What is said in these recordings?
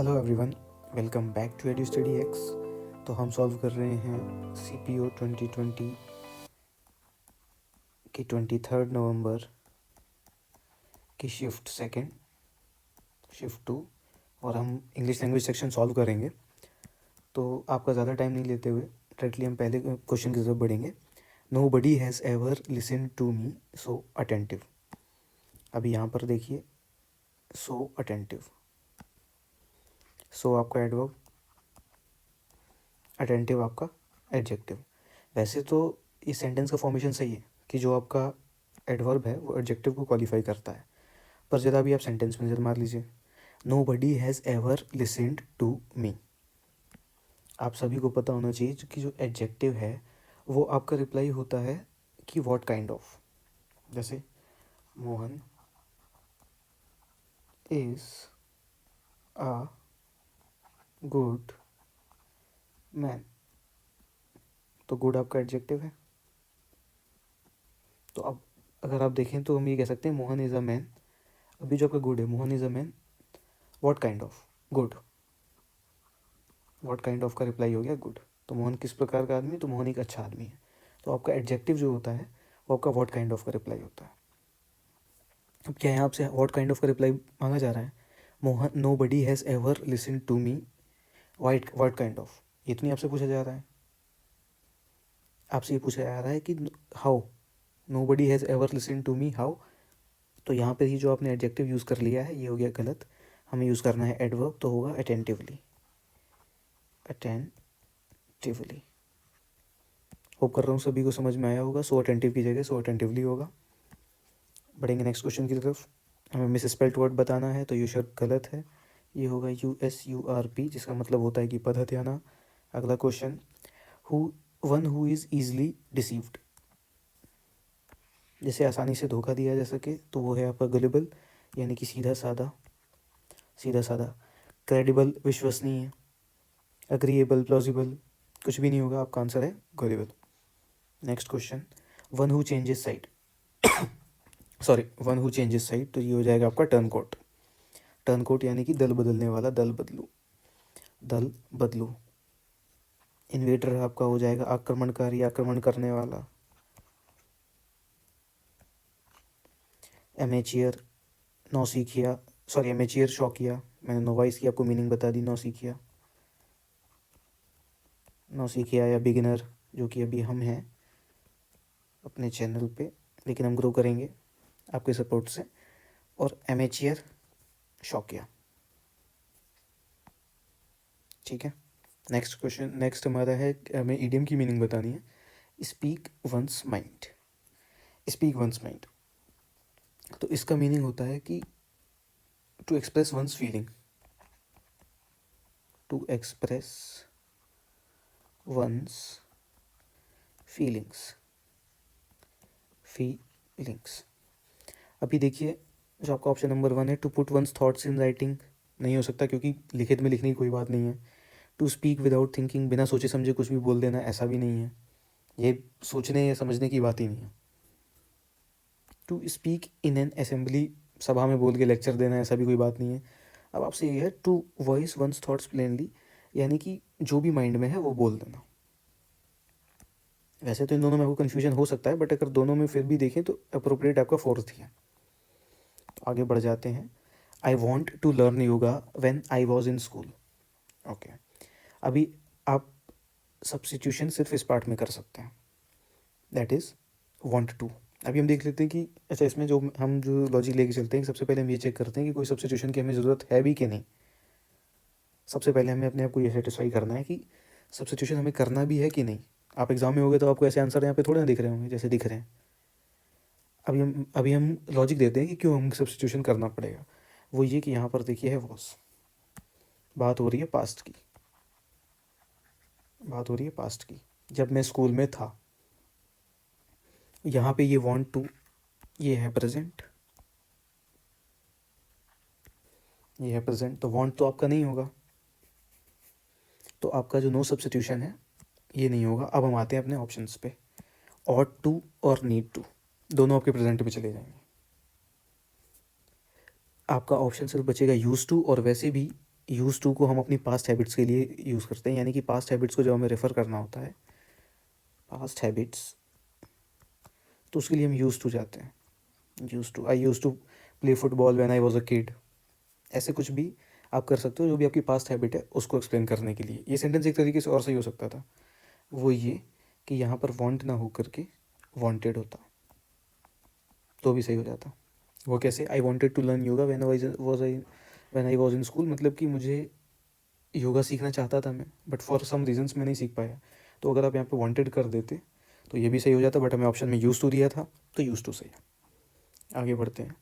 Hello everyone, welcome back to Edu Study X. तो हम solve कर रहे हैं CPO 2020 की 23 नवंबर की शिफ्ट सेकंड, शिफ्ट 2, और हम इंग्लिश लैंग्वेज सेक्शन सॉल्व करेंगे। तो आपका ज़्यादा टाइम नहीं लेते हुए डायरेक्टली हम पहले क्वेश्चन की तरफ बढ़ेंगे। Nobody has ever listen to me so attentive. अभी यहाँ पर देखिए, सो अटेंटिव, सो आपका एडवर्ब, अटेंटिव आपका एडजेक्टिव। वैसे तो इस सेंटेंस का फॉर्मेशन सही है कि जो आपका एडवर्ब है वो एडजेक्टिव को क्वालिफाई करता है, पर ज़रा भी आप सेंटेंस में नज़र मार लीजिए। Nobody has ever listened to me. आप सभी को पता होना चाहिए कि जो एडजेक्टिव है वो आपका रिप्लाई होता है कि व्हाट काइंड ऑफ। जैसे Mohan is a good man, तो गुड आपका एडजेक्टिव है। तो अब अगर आप देखें तो हम ये कह सकते हैं मोहन इज़ अ मैन। अभी जो आपका गुड है, Mohan is a man, what kind of, good. What kind of का रिप्लाई हो गया गुड। तो मोहन किस प्रकार का आदमी है, तो मोहन एक अच्छा आदमी है। तो आपका एडजेक्टिव जो होता है वो आपका व्हाट काइंड ऑफ का रिप्लाई होता है। अब क्या यहाँ आपसे व्हाट काइंड ऑफ का रिप्लाई मांगा जा रहा है? Mohan, nobody has ever listen to me what kind of, ये तो नहीं आपसे पूछा जा रहा है। आपसे ये पूछा जा रहा है कि how, nobody has ever listen to me how. तो यहाँ पर ही जो आपने एडजेक्टिव यूज़ कर लिया है ये हो गया गलत। हमें यूज़ करना है एडवर्ब, तो होगा अटेंटिवली, अटेंटिवली। होप कर रहा हूँ सभी को समझ में आया होगा। सो अटेंटिव की जगह सो अटेंटिवली होगा। बढ़ेंगे नेक्स्ट क्वेश्चन की तरफ। हमें मिस स्पेल्ट वर्ड बताना है, तो ये शब्द गलत है, ये होगा USURP, जिसका मतलब होता है कि पद हत्याना। अगला question, one who is easily deceived, जिसे आसानी से धोखा दिया जा सके, तो वो है आपका गलिबल, यानी कि सीधा साधा, सीधा साधा। क्रेडिबल, विश्वसनीय। अग्रीएबल, प्लॉजिबल, कुछ भी नहीं होगा, आपका आंसर है gullible. Next question, one who changes side, sorry one who changes side, तो ये हो जाएगा आपका टर्न कोट। टर्न कोट यानी कि दल बदलने वाला, दल बदलू, दल बदलू। इन्वेटर आपका हो जाएगा आक्रमणकारी, आक्रमण करने वाला। एमेचियर, नौसिखिया, सॉरी एमेचियर शौकिया, मैंने नोवाइस की आपको मीनिंग बता दी। नौसिखिया, नौसिखिया या बिगिनर, जो कि अभी हम हैं अपने चैनल पे, लेकिन हम ग्रो करेंगे आपके सपोर्ट से। और एमेचियर शौकिया, ठीक है। नेक्स्ट क्वेश्चन, नेक्स्ट हमारा है, हमें इडियम की मीनिंग बतानी है। Speak one's mind, speak one's mind, तो इसका मीनिंग होता है कि to express one's feeling, to express one's feelings, feelings. अभी देखिए, जो आपका ऑप्शन नंबर 1 है, to put one's thoughts in writing, नहीं हो सकता क्योंकि लिखित में लिखने की कोई बात नहीं है। टू स्पीक विदाउट थिंकिंग, बिना सोचे समझे कुछ भी बोल देना, ऐसा भी नहीं है, ये सोचने या समझने की बात ही नहीं है। To speak in an assembly, सभा में बोल के लेक्चर देना, ऐसा भी कोई बात नहीं है। अब आपसे ये है, to voice one's thoughts plainly, यानी कि जो भी माइंड में है वो बोल देना। वैसे तो इन दोनों में आपको कन्फ्यूजन हो सकता है, बट अगर दोनों में फिर भी देखें तो अप्रोप्रिएट आपका फोर्थ ही है। तो आगे बढ़ जाते हैं। I want to learn yoga when I was in school. Okay, अभी आप सब्स्टिट्यूशन सिर्फ इस पार्ट में कर सकते हैं, दैट इज़ वॉन्ट टू। अभी हम देख लेते हैं कि अच्छा, इसमें जो हम जो लॉजिक लेके चलते हैं, सबसे पहले हम ये चेक करते हैं कि कोई सब्स्टिट्यूशन की हमें ज़रूरत है भी कि नहीं। सबसे पहले हमें अपने आप को ये सेटिस्फाई करना है कि सब्स्टिट्यूशन हमें करना भी है कि नहीं। आप एग्जाम में होगे तो आपको ऐसे आंसर यहाँ पे थोड़े ना दिख रहे होंगे जैसे दिख रहे हैं। अभी हम लॉजिक देते हैं कि क्यों हम सब्स्टिट्यूशन करना पड़ेगा। वो ये कि यहाँ पर देखिए है वॉज, बात हो रही है पास्ट की, बात हो रही है पास्ट की, जब मैं स्कूल में था। यहाँ पे ये वांट टू, ये है प्रेजेंट, ये है प्रेजेंट, तो वांट तो आपका नहीं होगा, तो आपका जो नो सब्स्टिट्यूशन है ये नहीं होगा। अब हम आते हैं अपने ऑप्शंस पे। ऑट टू और नीड टू, दोनों आपके प्रेजेंट पे चले जाएंगे। आपका ऑप्शन सिर्फ बचेगा यूज टू, और वैसे भी यूज़ टू को हम अपनी पास्ट हैबिट्स के लिए यूज़ करते हैं, यानी कि पास्ट हैबिट्स को जब हमें रेफ़र करना होता है, पास्ट हैबिट्स, तो उसके लिए हम यूज़ टू जाते हैं। Used to, I used to play football when I was a kid. ऐसे कुछ भी आप कर सकते हो, जो भी आपकी पास्ट हैबिट है उसको एक्सप्लेन करने के लिए। ये सेंटेंस एक तरीके से और सही हो सकता था, वो ये कि यहाँ पर वांट ना हो करके वांटेड होता, तो भी सही हो जाता। वो कैसे? I wanted to learn yoga when I was in school, मतलब कि मुझे योगा सीखना चाहता था मैं, बट फॉर सम रीजंस मैं नहीं सीख पाया। तो अगर आप यहाँ पे वांटेड कर देते तो ये भी सही हो जाता, बट हमें ऑप्शन में यूज़ टू दिया था, तो यूज़ टू सही है। आगे बढ़ते हैं।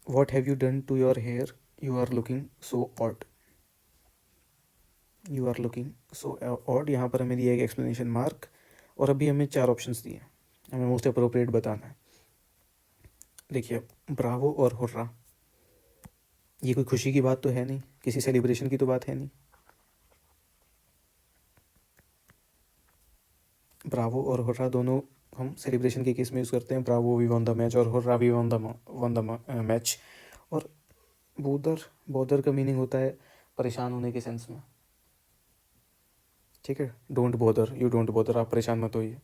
What have you done to your hair, you are looking so odd. You are looking so odd, यहाँ पर हमें दिया एक एक्सप्लेनेशन मार्क, और अभी हमें 4 ऑप्शंस दिए, हमें मोस्ट अप्रोप्रिएट बताना है। देखिए, ब्रावो और हुर्रा, ये कोई खुशी की बात तो है नहीं, किसी सेलिब्रेशन की तो बात है नहीं। ब्रावो और हुर्रा दोनों हम सेलिब्रेशन के केस में यूज़ करते हैं। Bravo we won the match और hurrah we won the match. और बोदर का मीनिंग होता है परेशान होने के सेंस में, ठीक है। Don't bother, you don't bother, आप परेशान मत होइए,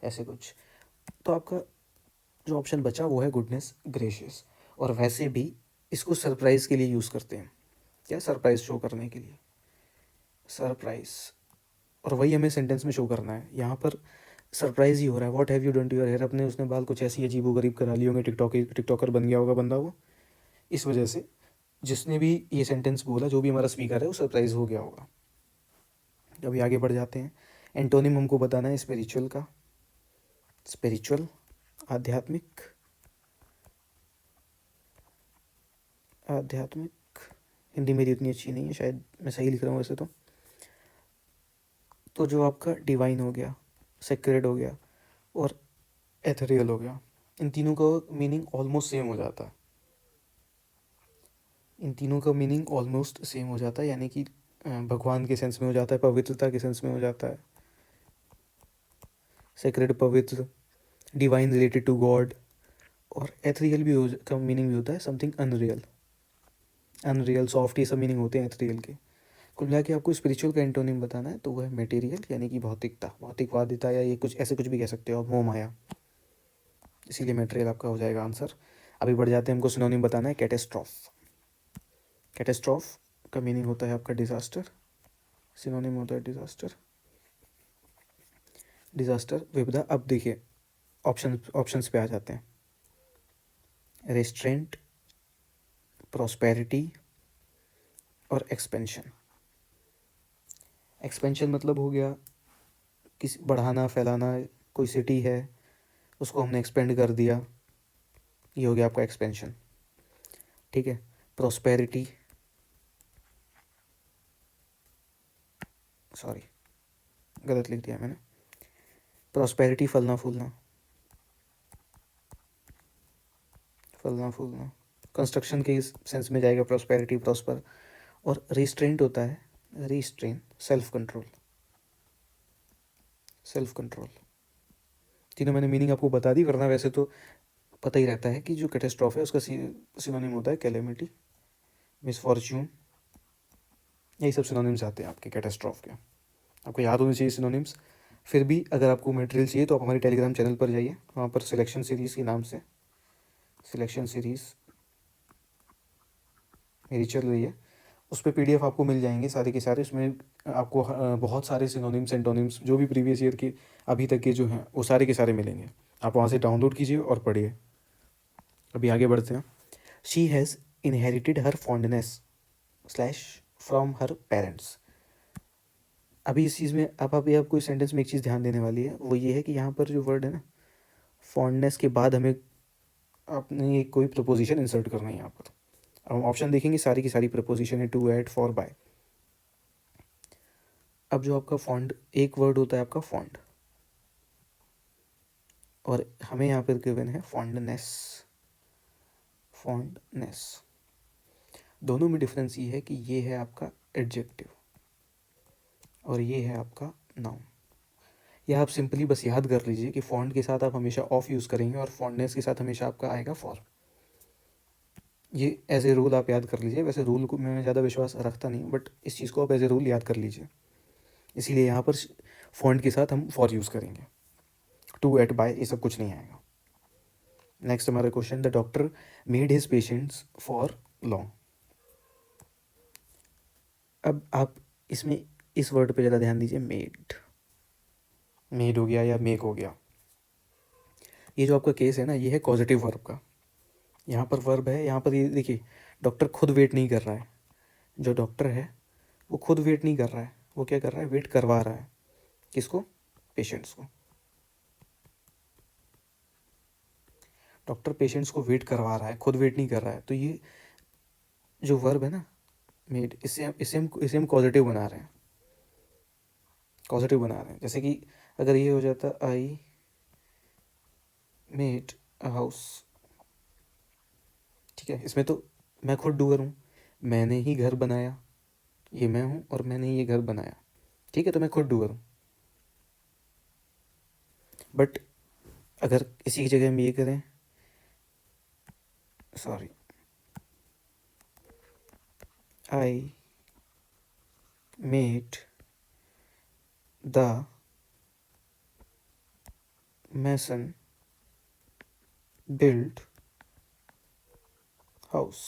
ऐसे कुछ। तो आपका जो ऑप्शन बचा वो है गुडनेस ग्रेशियस। और वैसे भी इसको सरप्राइज़ के लिए यूज़ करते हैं, क्या? सरप्राइज शो करने के लिए, सरप्राइज। और वही हमें सेंटेंस में शो करना है। यहाँ पर सरप्राइज ही हो रहा है। What have you done to your hair, अपने उसने बाल कुछ ऐसी अजीबो गरीब करा लिए होंगे, टिकटॉकर बन गया होगा बंदा वो, इस वजह से जिसने भी ये सेंटेंस बोला, जो भी हमारा स्पीकर है, वो सरप्राइज हो गया होगा। अभी आगे बढ़ जाते हैं। एंटोनिम हमको बताना है स्पिरिचुअल का। स्पिरिचुअल, आध्यात्मिक, आध्यात्मिक। हिंदी मेरी उतनी अच्छी नहीं है, शायद मैं सही लिख रहा हूँ वैसे तो जो आपका डिवाइन हो गया, सेक्रेड हो गया, और एथेरियल हो गया, इन तीनों का मीनिंग ऑलमोस्ट सेम हो जाता है। इन तीनों का मीनिंग ऑलमोस्ट सेम हो जाता है, यानी कि भगवान के सेंस में हो जाता है, पवित्रता के सेंस में हो जाता है। सेक्रेड पवित्र, डिवाइन रिलेटेड टू गॉड, और एथरियल भी का मीनिंग भी होता है समथिंग अनरियल। अनरियल, सॉफ्ट, ये सब मीनिंग होते हैं एथरियल के। कुल मिला के आपको स्पिरिचुअल का एंटोनिम बताना है, तो वो है मटेरियल, यानी कि भौतिकता, भौतिकवादिता, या ये कुछ ऐसे कुछ भी कह सकते हो आप, मोह माया। इसीलिए मटेरियल आपका हो जाएगा आंसर। अभी बढ़ जाते हैं, हमको सिनोनिम बताना है कैटेस्ट्रॉफ। कैटेस्ट्रॉफ का मीनिंग होता है आपका डिज़ास्टर, सिनोनिम होता है डिज़ास्टर। डिज़ास्टर, विपदा। अब देखिए ऑप्शंस पे आ जाते हैं। रेस्ट्रेंट, प्रॉस्पेरिटी, और एक्सपेंशन। एक्सपेंशन मतलब हो गया किसी बढ़ाना, फैलाना। कोई सिटी है, उसको हमने एक्सपेंड कर दिया, ये हो गया आपका एक्सपेंशन, ठीक है। प्रॉस्पेरिटी, सॉरी गलत लिख दिया मैंने। प्रॉस्पेरिटी, फलना फूलना, फलना फूलना, कंस्ट्रक्शन के सेंस में जाएगा प्रॉस्पेरिटी, प्रॉस्पर। और रिस्ट्रेंट होता है, restrain, self control, self control. तीनों मैंने मीनिंग आपको बता दी, वरना वैसे तो पता ही रहता है कि जो कैटेस्ट्रॉफ है उसका सिनोनिम होता है कैलेमिटी, मिसफॉर्च्यून, यही सब सिनोनिम्स आते हैं आपके कैटेस्ट्रॉफ के। आपको याद होने चाहिए सिनोनिम्स। फिर भी अगर आपको मटेरियल चाहिए तो आप हमारे टेलीग्राम चैनल पर जाइए, वहाँ पर सिलेक्शन सीरीज़ के नाम से सिलेक्शन सीरीज़ मेरी चल रही है, उस पर PDF आपको मिल जाएंगे सारे के सारे। उसमें आपको बहुत सारे सिनोनिम्स, एंटोनिम्स, जो भी प्रीवियस ईयर के अभी तक के जो हैं वो सारे के सारे मिलेंगे। आप वहाँ से डाउनलोड कीजिए और पढ़िए। अभी आगे बढ़ते हैं। She has inherited her fondness slash from her parents. अभी इस चीज़ में अब अभी आपको इस सेंटेंस में एक चीज़ ध्यान देने वाली है, वो ये है कि यहाँ पर जो वर्ड है ना, फॉन्डनेस के बाद हमें अपने एक कोई प्रपोजिशन इंसर्ट करना है यहाँ पर। अब हम ऑप्शन देखेंगे, सारी की सारी प्रपोजिशन है, टू, एट, फॉर, बाय। अब जो आपका फॉन्ड, एक वर्ड होता है आपका फॉन्ड, और हमें यहाँ पर गिवन है फॉन्डनेस, फॉन्डनेस। दोनों में डिफरेंस ये है कि ये है आपका एडजेक्टिव और ये है आपका नाउन। यह आप सिंपली बस याद कर लीजिए कि फॉन्ड के साथ आप हमेशा ऑफ यूज़ करेंगे और फॉन्डनेस के साथ हमेशा आपका आएगा फॉर। ये एज ए रूल आप याद कर लीजिए। वैसे रूल को मैं ज़्यादा विश्वास रखता नहीं, बट इस चीज़ को आप एज ए रूल याद कर लीजिए। इसीलिए यहाँ पर फॉन्ट के साथ हम फॉर यूज़ करेंगे। टू, एट, बाय ये सब कुछ नहीं आएगा। नेक्स्ट हमारा question, the doctor made his patients for long. अब आप इसमें इस वर्ड पे ज़्यादा ध्यान दीजिए, मेड। मेड हो गया या मेक हो गया। ये जो आपका केस है ना, ये है कॉजेटिव वर्ब का। यहाँ पर वर्ब है, यहाँ पर ये देखिए, डॉक्टर खुद वेट नहीं कर रहा है। जो डॉक्टर है वो खुद वेट नहीं कर रहा है, वो क्या कर रहा है, वेट करवा रहा है। किसको? पेशेंट्स को। डॉक्टर पेशेंट्स को वेट करवा रहा है, खुद वेट नहीं कर रहा है। तो ये जो वर्ब है ना, मेड, इसे हम पॉजिटिव बना रहे हैं, पॉजिटिव बना रहे हैं। जैसे कि अगर ये हो जाता, आई मेड अ हाउस, ठीक है, इसमें तो मैं खुद डूअर हूँ, मैंने ही घर बनाया, ये मैं हूँ और मैंने ही ये घर बनाया, ठीक है, तो मैं खुद डूअर हूँ। बट अगर इसी की जगह हम ये करें, sorry, I made the mason build house.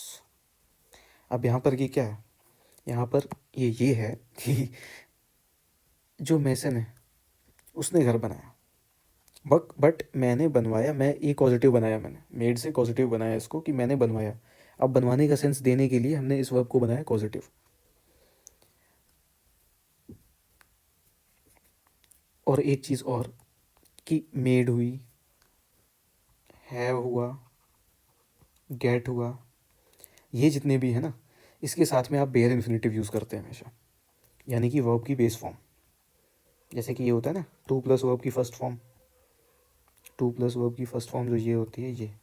अब यहाँ पर ये क्या है, यहाँ पर ये है कि जो मैसन है उसने घर बनाया, बट मैंने बनवाया, मैं ये पॉजिटिव बनाया, मैंने मेड से पॉजिटिव बनाया इसको कि मैंने बनवाया। अब बनवाने का सेंस देने के लिए हमने इस वर्ब को बनाया पॉजिटिव। और एक चीज़ और कि मेड हुई, हैव हुआ, गेट हुआ, ये जितने भी है ना, इसके साथ में आप बेयर इन्फिनेटिव यूज़ करते हैं हमेशा, यानी कि वर्ब की बेस फॉर्म। जैसे कि ये होता है ना, टू प्लस वर्ब की first form, two plus verb की फर्स्ट फॉर्म जो ये होती है, ये,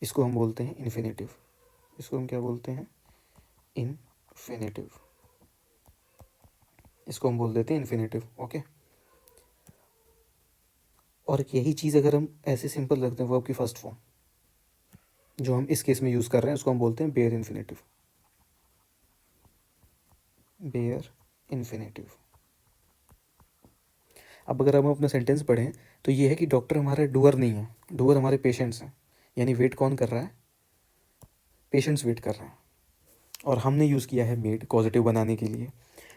इसको हम बोलते हैं इन्फिनेटिव। इसको हम क्या बोलते हैं, इन्फिनेटिव। इसको हम बोल देते हैं इन्फिनेटिव, ओके। और यही चीज़ अगर हम ऐसे सिंपल रखते हैं, वर्ब की फर्स्ट फॉर्म जो हम इस केस में यूज़ कर रहे हैं, उसको हम बोलते हैं बेयर इन्फिनेटिव, बेयर इन्फिनेटिव। अब अगर हम अपना सेंटेंस पढ़ें तो ये है कि डॉक्टर हमारा डूअर नहीं है, डूअर हमारे पेशेंट्स हैं। यानी वेट कौन कर रहा है, पेशेंट्स वेट कर रहे हैं। और हमने यूज़ किया है मेड पॉजिटिव बनाने के लिए,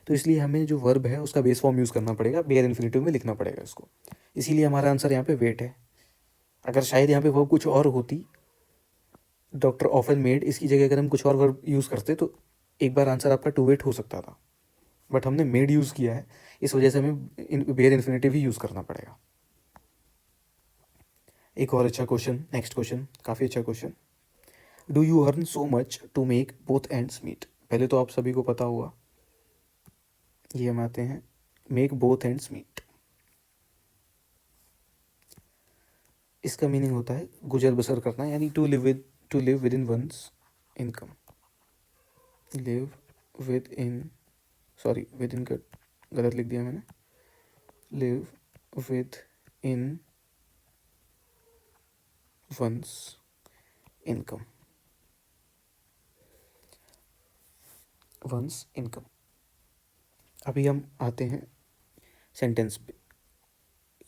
तो इसलिए हमें जो वर्ब है उसका बेस फॉर्म यूज़ करना पड़ेगा, बेयर इन्फिनेटिव में लिखना पड़ेगा इसको। इसीलिए हमारा आंसर यहाँ पे वेट है। अगर शायद यहाँ पे वर्ब कुछ और होती, डॉक्टर ऑफन मेड, इसकी जगह अगर हम कुछ और वर्ब यूज़ करते तो एक बार आंसर आपका टू वेट हो सकता था। बट हमने मेड यूज़ किया है, इस वजह से हमें बेयर इन्फिनेटिव ही यूज़ करना पड़ेगा। एक और अच्छा क्वेश्चन, नेक्स्ट क्वेश्चन काफ़ी अच्छा question, do you earn so much to make both ends meet. पहले तो आप सभी को पता होगा, ये हम आते हैं मेक बोथ एंड्स मीट। इसका मीनिंग होता है गुजर बसर करना, यानी to live within one's income. Live within, sorry within का गलत लिख दिया मैंने, live within one's income, one's income. अभी हम आते हैं सेंटेंस पे।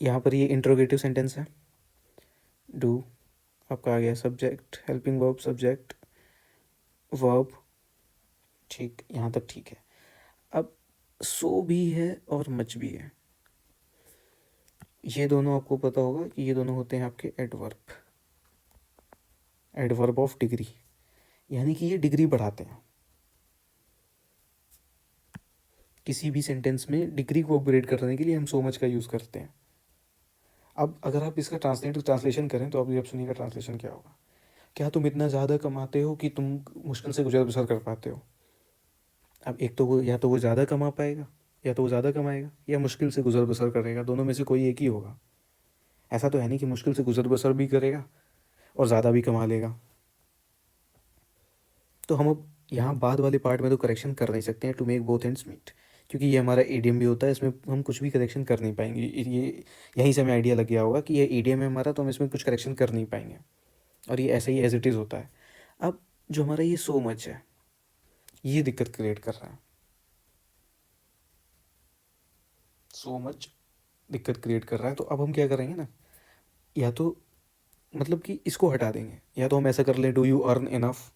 यहाँ पर ये इंट्रोगेटिव सेंटेंस है। डू आपका आ गया subject, helping verb, subject, verb, ठीक, यहाँ तक ठीक है। अब सो भी है और मच भी है। ये दोनों आपको पता होगा कि ये दोनों होते हैं आपके एडवर्ब, एडवर्ब ऑफ डिग्री, यानी कि ये डिग्री बढ़ाते हैं। किसी भी सेंटेंस में डिग्री को अपग्रेड करने के लिए हम सो मच का यूज़ करते हैं। अब अगर आप इसका ट्रांसलेशन करें तो आप सुनिएगा ट्रांसलेशन क्या होगा। क्या तुम इतना ज़्यादा कमाते हो कि तुम मुश्किल से गुजर बसर कर पाते हो। अब एक तो वो, या तो वो ज़्यादा कमा पाएगा, या तो वो ज़्यादा कमाएगा, या मुश्किल से गुजर बसर करेगा, दोनों में से कोई एक ही होगा। ऐसा तो है नहीं कि मुश्किल से गुजर बसर भी करेगा और ज़्यादा भी कमा लेगा। तो हम अब यहाँ बाद वाले पार्ट में तो करेक्शन कर नहीं सकते हैं, to make both ends meet, क्योंकि ये हमारा ईडियम भी होता है, इसमें हम कुछ भी करेक्शन कर नहीं पाएंगे। ये यहीं से हमें आइडिया लग गया होगा कि ये ईडियम है हमारा, तो हम इसमें कुछ करेक्शन कर नहीं पाएंगे, और ये ऐसे ही एज इट इज़ होता है। अब जो हमारा ये सो मच है, ये दिक्कत क्रिएट कर रहा है। सो मच दिक्कत क्रिएट कर रहा है। तो अब हम क्या करेंगे ना, या तो मतलब कि इसको हटा देंगे, या तो हम ऐसा कर लें, do you earn enough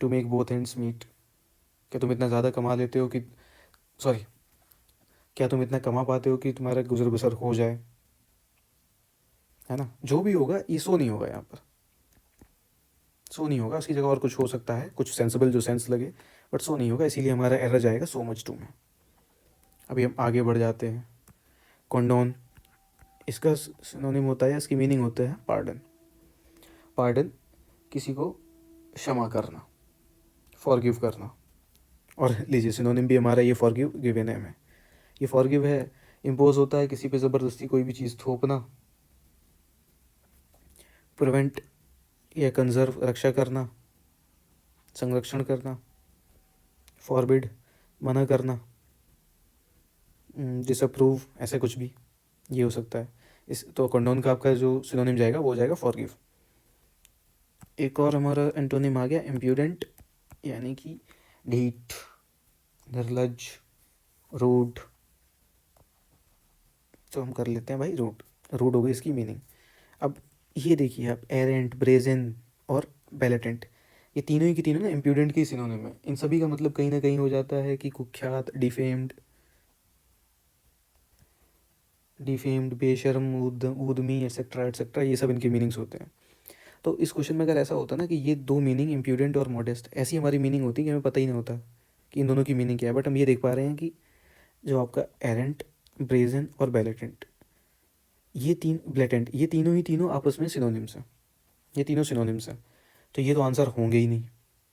to make both ends meet. क्या तुम इतना ज़्यादा कमा लेते हो कि, सॉरी, क्या तुम इतना कमा पाते हो कि तुम्हारा गुजर बसर हो जाए, है ना। जो भी होगा ये सो नहीं होगा, यहाँ पर सो नहीं होगा, उसकी जगह और कुछ हो सकता है, कुछ सेंसिबल जो सेंस लगे, बट सो नहीं होगा, इसीलिए हमारा एरर जाएगा सो मच टू में। अभी हम आगे बढ़ जाते हैं। कॉन्डोन, इसका सिनोनिम होता है, इसकी मीनिंग होता है पार्डन। पार्डन किसी को क्षमा करना, फॉरगिव करना। और लीजिए सिनोनिम भी हमारा ये फॉरगिव गिवन है हमें। ये फॉरगिव है, इम्पोज होता है किसी पे ज़बरदस्ती कोई भी चीज़ थोपना। प्रिवेंट या कंजर्व, रक्षा करना, संरक्षण करना। फॉरबिड, मना करना। डिसअप्रूव, ऐसे कुछ भी ये हो सकता है। इस तो कंडोन का आपका जो सिनोनिम जाएगा वो जाएगा फॉरगिव। एक और हमारा एंटोनिम आ गया इम्प्यूडेंट, यानी कि ढीठ, निर्लज, रूड। तो हम कर लेते हैं भाई रूड। रूड हो गई इसकी मीनिंग। अब ये देखिए आप, एरेंट, ब्रेजन और बेलेटेंट, ये तीनों ही की तीनों ना इम्प्यूडेंट के सिनोनिम है। इन सभी का मतलब कहीं ना कहीं हो जाता है कि कुख्यात, डिफेम्ड, बेशर्म, ऊदमी, एक्सेट्रा एक्सेट्रा, ये सब इनके मीनिंग्स होते हैं। तो इस क्वेश्चन में अगर ऐसा होता ना कि ये दो मीनिंग इम्प्यूडेंट और मॉडेस्ट, ऐसी हमारी मीनिंग होती कि हमें पता ही नहीं होता कि इन दोनों की मीनिंग क्या है, बट हम ये देख पा रहे हैं कि जो आपका एरेंट, ब्रेजन और बेलेटेंट, ये तीन ब्लेटेंट, ये तीनों ही तीनों आपस में सिनोनिम्स हैं। ये तीनों सिनोनिम्स हैं, तो ये तो आंसर होंगे ही नहीं।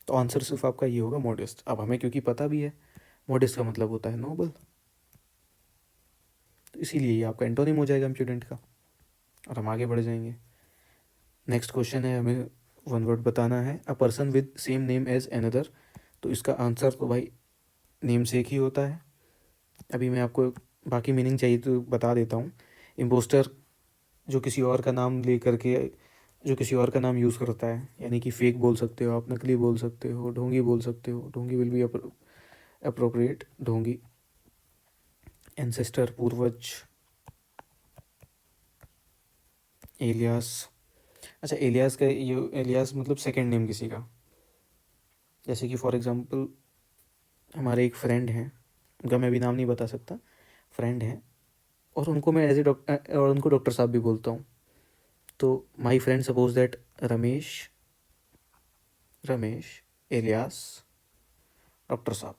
तो आंसर सिर्फ आपका ये होगा मॉडेस्ट। अब हमें क्योंकि पता भी है मॉडेस्ट का मतलब होता है नोबल, तो इसीलिए ये आपका एंटोनिम हो जाएगा इम्प्यूडेंट का। और हम आगे बढ़ जाएंगे। नेक्स्ट क्वेश्चन है, हमें वन वर्ड बताना है, a person with same name as another. तो इसका आंसर तो भाई नेम से एक ही होता है। अभी मैं आपको बाकी मीनिंग चाहिए तो बता देता हूँ। इम्पोस्टर, जो किसी और का नाम ले करके, जो किसी और का नाम यूज़ करता है, यानी कि फेक बोल सकते हो आप, नकली बोल सकते हो, ढोंगी बोल सकते हो, ढोंगी विल बी अप्रोप्रिएट, ढोंगी। एंसेस्टर, पूर्वज। एलियास, अच्छा एलियास का ये, एलियास मतलब सेकंड नेम किसी का। जैसे कि फॉर एग्जांपल हमारे एक फ्रेंड हैं, उनका मैं भी नाम नहीं बता सकता, फ्रेंड हैं, और उनको मैं एज ए डॉक्टर, और उनको डॉक्टर साहब भी बोलता हूँ। तो my friend suppose that Ramesh, Ramesh alias doctor साहब।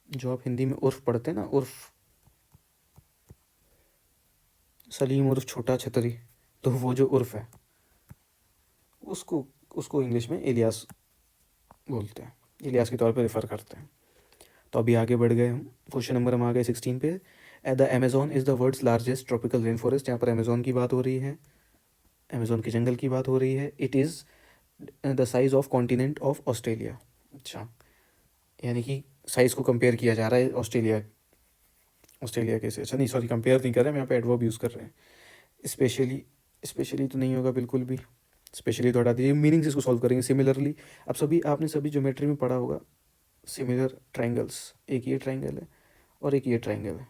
जो आप हिंदी में उर्फ पढ़ते हैं ना, उर्फ, सलीम उर्फ छोटा छतरी, तो वो जो उर्फ है उसको उसको इंग्लिश में एलियास बोलते हैं, इलियास के तौर पे रेफ़र करते हैं। तो अभी आगे बढ़ गए हम, क्वेश्चन नंबर हम आ गए 16 पे। The Amazon is the world's largest tropical rain forest. यहाँ पर अमेजोन की बात हो रही है, अमेजोन के जंगल की बात हो रही है। It is the size of continent of Australia. अच्छा, यानी कि साइज़ को कंपेयर किया जा रहा है ऑस्ट्रेलिया, ऑस्ट्रेलिया के से। अच्छा नहीं, सॉरी, कंपेयर नहीं कर रहे हैं, हम यहाँ पे एडवर्ब यूज़ कर रहे हैं। स्पेशली, स्पेशली तो नहीं होगा बिल्कुल भी, स्पेशली तो हटा दीजिए, मीनिंग से इसको सॉल्व करेंगे। सिमिलरली, अब सभी आपने सभी ज्योमेट्री में पढ़ा होगा, सिमिलर ट्रायंगल्स, एक ये ट्रायंगल है और एक ये ट्रायंगल है,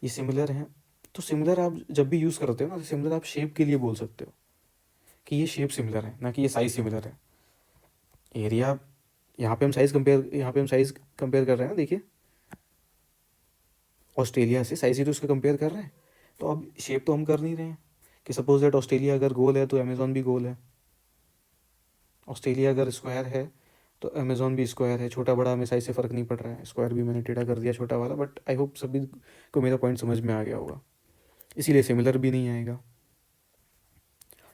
ये सिमिलर हैं। तो सिमिलर आप जब भी यूज़ करते हो ना, सिमिलर आप शेप के लिए बोल सकते हो कि ये शेप सिमिलर है, ना कि ये साइज़ सिमिलर है। एरिया, यहाँ पे हम साइज़ कंपेयर, यहाँ पे हम साइज़ कंपेयर कर रहे हैं ना, देखिए ऑस्ट्रेलिया से साइज़ ही तो उसका कंपेयर कर रहे हैं। तो अब शेप तो हम कर नहीं रहे हैं कि सपोज दैट ऑस्ट्रेलिया अगर गोल है तो अमेज़ॉन भी गोल है, ऑस्ट्रेलिया अगर स्क्वायर है तो अमेज़ॉन भी स्क्वायर है। छोटा बड़ा हमें साइज़ से फ़र्क नहीं पड़ रहा है, स्क्वायर भी मैंने टेढ़ा कर दिया छोटा वाला, बट आई होप सभी को मेरा पॉइंट समझ में आ गया होगा। इसीलिए सिमिलर भी नहीं आएगा,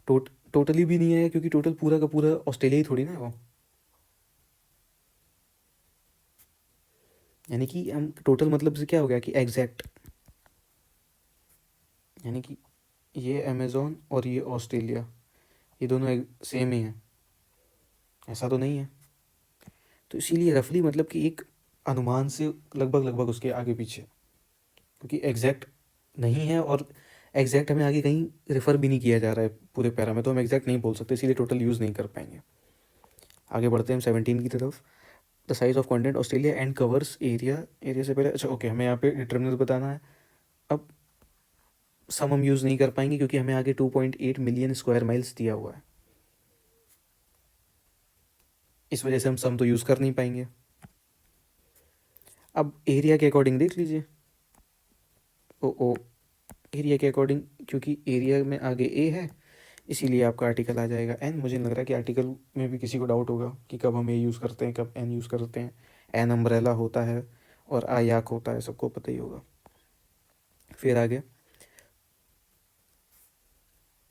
टोटली भी नहीं आएगा, क्योंकि टोटल पूरा का पूरा ऑस्ट्रेलिया ही थोड़ी ना है वो। यानी कि हम टोटल मतलब से क्या हो गया कि एग्जैक्ट, यानी कि ये अमेज़ॉन और ये ऑस्ट्रेलिया, ये दोनों सेम ही हैं, ऐसा तो नहीं है। तो इसीलिए रफली मतलब कि एक अनुमान से लगभग लगभग उसके आगे पीछे, क्योंकि एग्जैक्ट नहीं है और एग्जैक्ट हमें आगे कहीं रेफ़र भी नहीं किया जा रहा है पूरे पैरा में, तो हम एग्जैक्ट नहीं बोल सकते, इसीलिए टोटल यूज़ नहीं कर पाएंगे। आगे बढ़ते हैं हम 17 की तरफ। The size of continent Australia and covers area, area से पहले अच्छा ओके हमें यहाँ पे डिटरमिनल बताना है। अब सम हम यूज़ नहीं कर पाएंगे क्योंकि हमें आगे 2.8 मिलियन स्क्वायर माइल्स दिया हुआ है, इस वजह से हम सम तो यूज़ कर नहीं पाएंगे। अब एरिया के अकॉर्डिंग देख लीजिए, ओ एरिया के अकॉर्डिंग, क्योंकि एरिया में आगे ए है इसीलिए आपका आर्टिकल आ जाएगा एन। मुझे लग रहा है कि आर्टिकल में भी किसी को डाउट होगा कि कब हम ए यूज़ करते हैं, कब एन यूज़ करते हैं। एन अम्ब्रेला होता है और आई याक होता है, सबको पता ही होगा। फिर आगे,